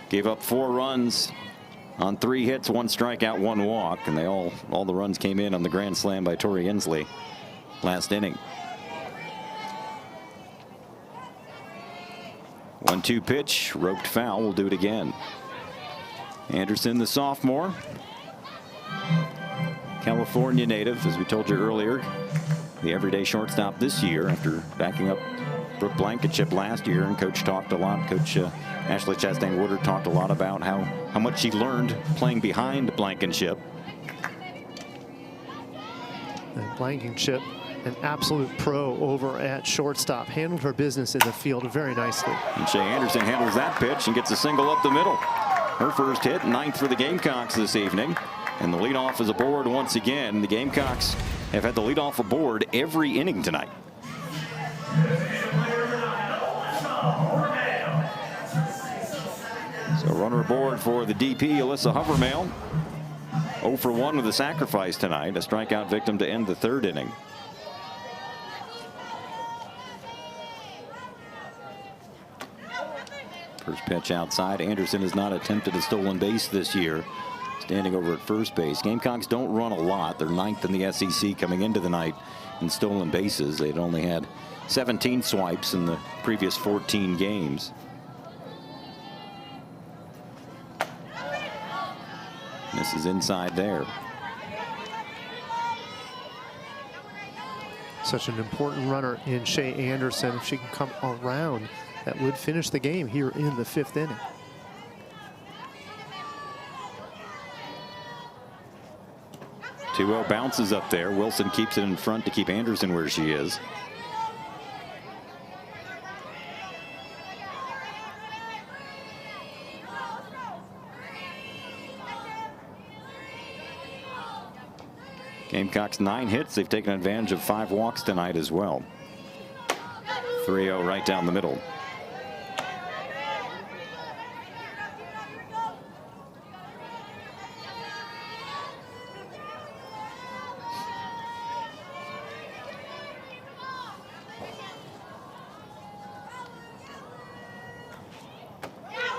Gave up 4 runs on 3 hits, 1 strikeout, 1 walk. And they all the runs came in on the grand slam by Tori Inslee last inning. 1-2 pitch, roped foul. We'll do it again. Anderson, the sophomore, California native, as we told you earlier, the everyday shortstop this year after backing up Brooke Blankenship last year. And Coach talked a lot. Coach Ashley Chastain Woodard talked a lot about how much she learned playing behind Blankenship. And Blankenship, an absolute pro over at shortstop, handled her business in the field very nicely. And Shea Anderson handles that pitch and gets a single up the middle. Her first hit, 9th for the Gamecocks this evening. And the leadoff is aboard once again. The Gamecocks have had the leadoff aboard every inning tonight. So runner aboard for the DP, Alyssa Hovermail. 0 for 1 with a sacrifice tonight. A strikeout victim to end the third inning. First pitch outside. Anderson has not attempted a stolen base this year, standing over at first base. Gamecocks don't run a lot. They're 9th in the SEC coming into the night in stolen bases. They'd only had 17 swipes in the previous 14 games. This is inside there. Such an important runner in Shea Anderson. If she can come around, that would finish the game here in the 5th inning. Two-0 bounces up there. Wilson keeps it in front to keep Anderson where she is. Gamecocks 9 hits. They've taken advantage of 5 walks tonight as well. 3-0 right down the middle.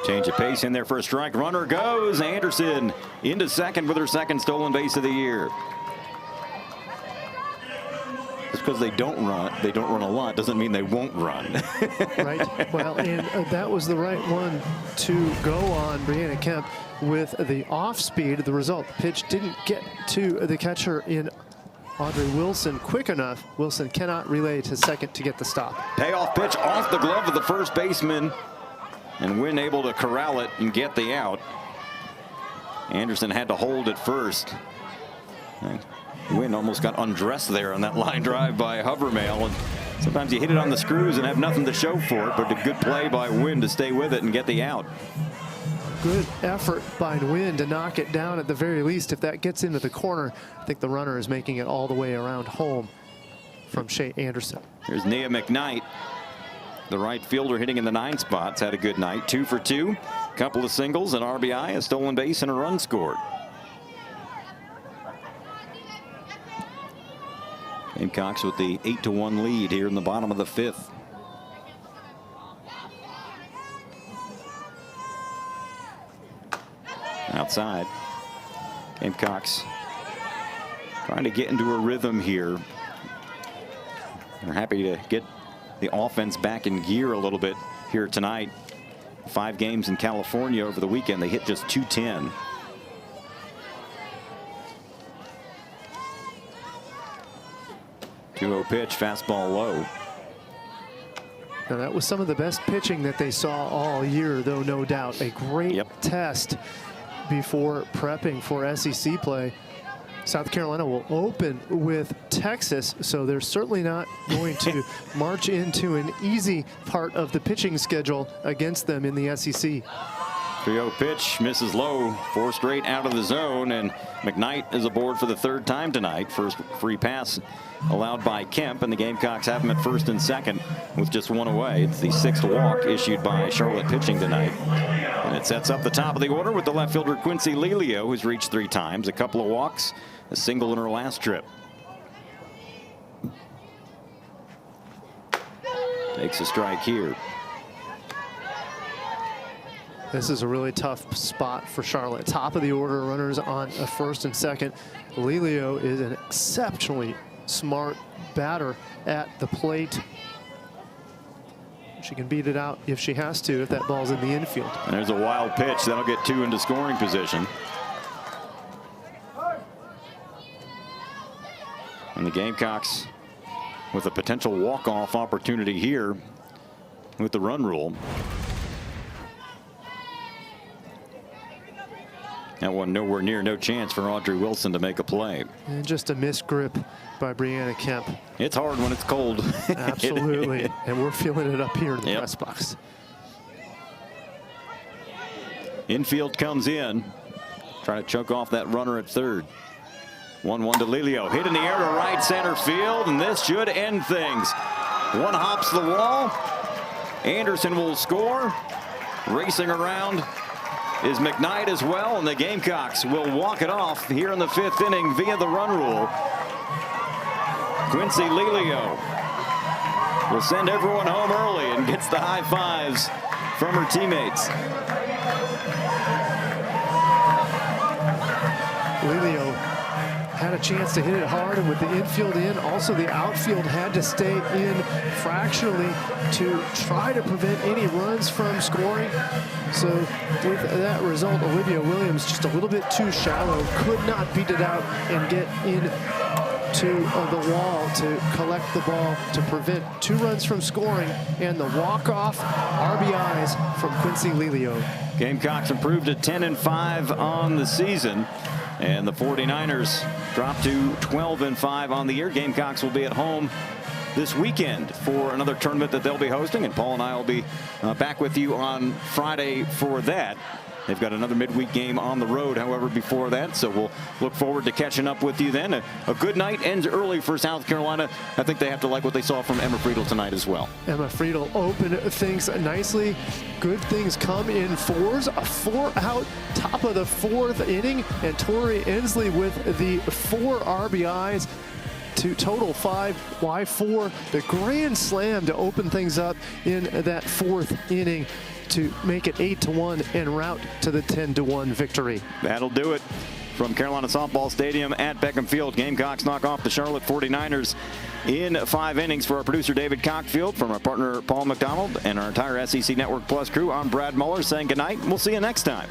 Change of pace in there for a strike. Runner goes. Anderson into second with her second stolen base of the year. Just because they don't run a lot, doesn't mean they won't run. Right. Well, and that was the right one to go on Brianna Kemp with the off speed. The result, the pitch didn't get to the catcher in Audrey Wilson quick enough. Wilson cannot relay to second to get the stop. Payoff pitch off the glove of the first baseman. And Wynn able to corral it and get the out. Anderson had to hold at first. And Wynn almost got undressed there on that line drive by Hovermail. And sometimes you hit it on the screws and have nothing to show for it, but a good play by Wynn to stay with it and get the out. Good effort by Wynn to knock it down at the very least. If that gets into the corner, I think the runner is making it all the way around home from Shea Anderson. Here's Nia McKnight. The right fielder hitting in the 9 spots, had a good night. 2 for 2, couple of singles, an RBI, a stolen base, and a run scored. Gamecocks with the 8-1 lead here in the bottom of the 5th. Outside, Gamecocks trying to get into a rhythm here. They're happy to get the offense back in gear a little bit here tonight. 5 games in California over the weekend. They hit just 210. Two-0 pitch, fastball low. Now that was some of the best pitching that they saw all year, though, no doubt. A great test before prepping for SEC play. South Carolina will open with Texas, so they're certainly not going to march into an easy part of the pitching schedule against them in the SEC. 3-0 pitch, misses low, 4 straight out of the zone, and McKnight is aboard for the 3rd time tonight. First free pass allowed by Kemp, and the Gamecocks have him at 1st and 2nd with just 1 away. It's the 6th walk issued by Charlotte pitching tonight. And it sets up the top of the order with the left fielder Quincy Lelio, who's reached 3 times, a couple of walks, a single in her last trip. Takes a strike here. This is a really tough spot for Charlotte. Top of the order, runners on a 1st and 2nd. Lelio is an exceptionally smart batter at the plate. She can beat it out if she has to, if that ball's in the infield. And there's a wild pitch. That'll get 2 into scoring position. And the Gamecocks with a potential walk-off opportunity here with the run rule. That one nowhere near, no chance for Audrey Wilson to make a play. And just a misgrip by Brianna Kemp. It's hard when it's cold. Absolutely. And we're feeling it up here in the press box. Infield comes in. Trying to choke off that runner at 3rd. 1-1 to Lelio. Hit in the air to right center field, and this should end things. One hops the wall. Anderson will score. Racing around is McKnight as well, and the Gamecocks will walk it off here in the 5th inning via the run rule. Quincy Lelio will send everyone home early and gets the high fives from her teammates. Lelio had a chance to hit it hard, and with the infield in, also the outfield had to stay in fractionally to try to prevent any runs from scoring. So with that result, Olivia Williams just a little bit too shallow, could not beat it out and get in to the wall to collect the ball to prevent 2 runs from scoring, and the walk-off RBIs from Quincy Lelio. Gamecocks improved to 10-5 on the season, and the 49ers dropped to 12-5 on the year. Gamecocks will be at home this weekend for another tournament that they'll be hosting, and Paul and I will be back with you on Friday for that. They've got another midweek game on the road, however, before that, so we'll look forward to catching up with you then. A good night ends early for South Carolina. I think they have to like what they saw from Emma Friedel tonight as well. Emma Friedel opened things nicely. Good things come in 4s. A 4-out top of the 4th inning, and Tori Ensley with the 4 RBIs to total 5. Why 4? The grand slam to open things up in that 4th inning to make it 8-1 en route to the 10-1 victory. That'll do it from Carolina Softball Stadium at Beckham Field. Gamecocks knock off the Charlotte 49ers in 5 innings. For our producer David Cockfield, from our partner Paul McDonald, and our entire SEC Network Plus crew, I'm Brad Muller saying goodnight. We'll see you next time.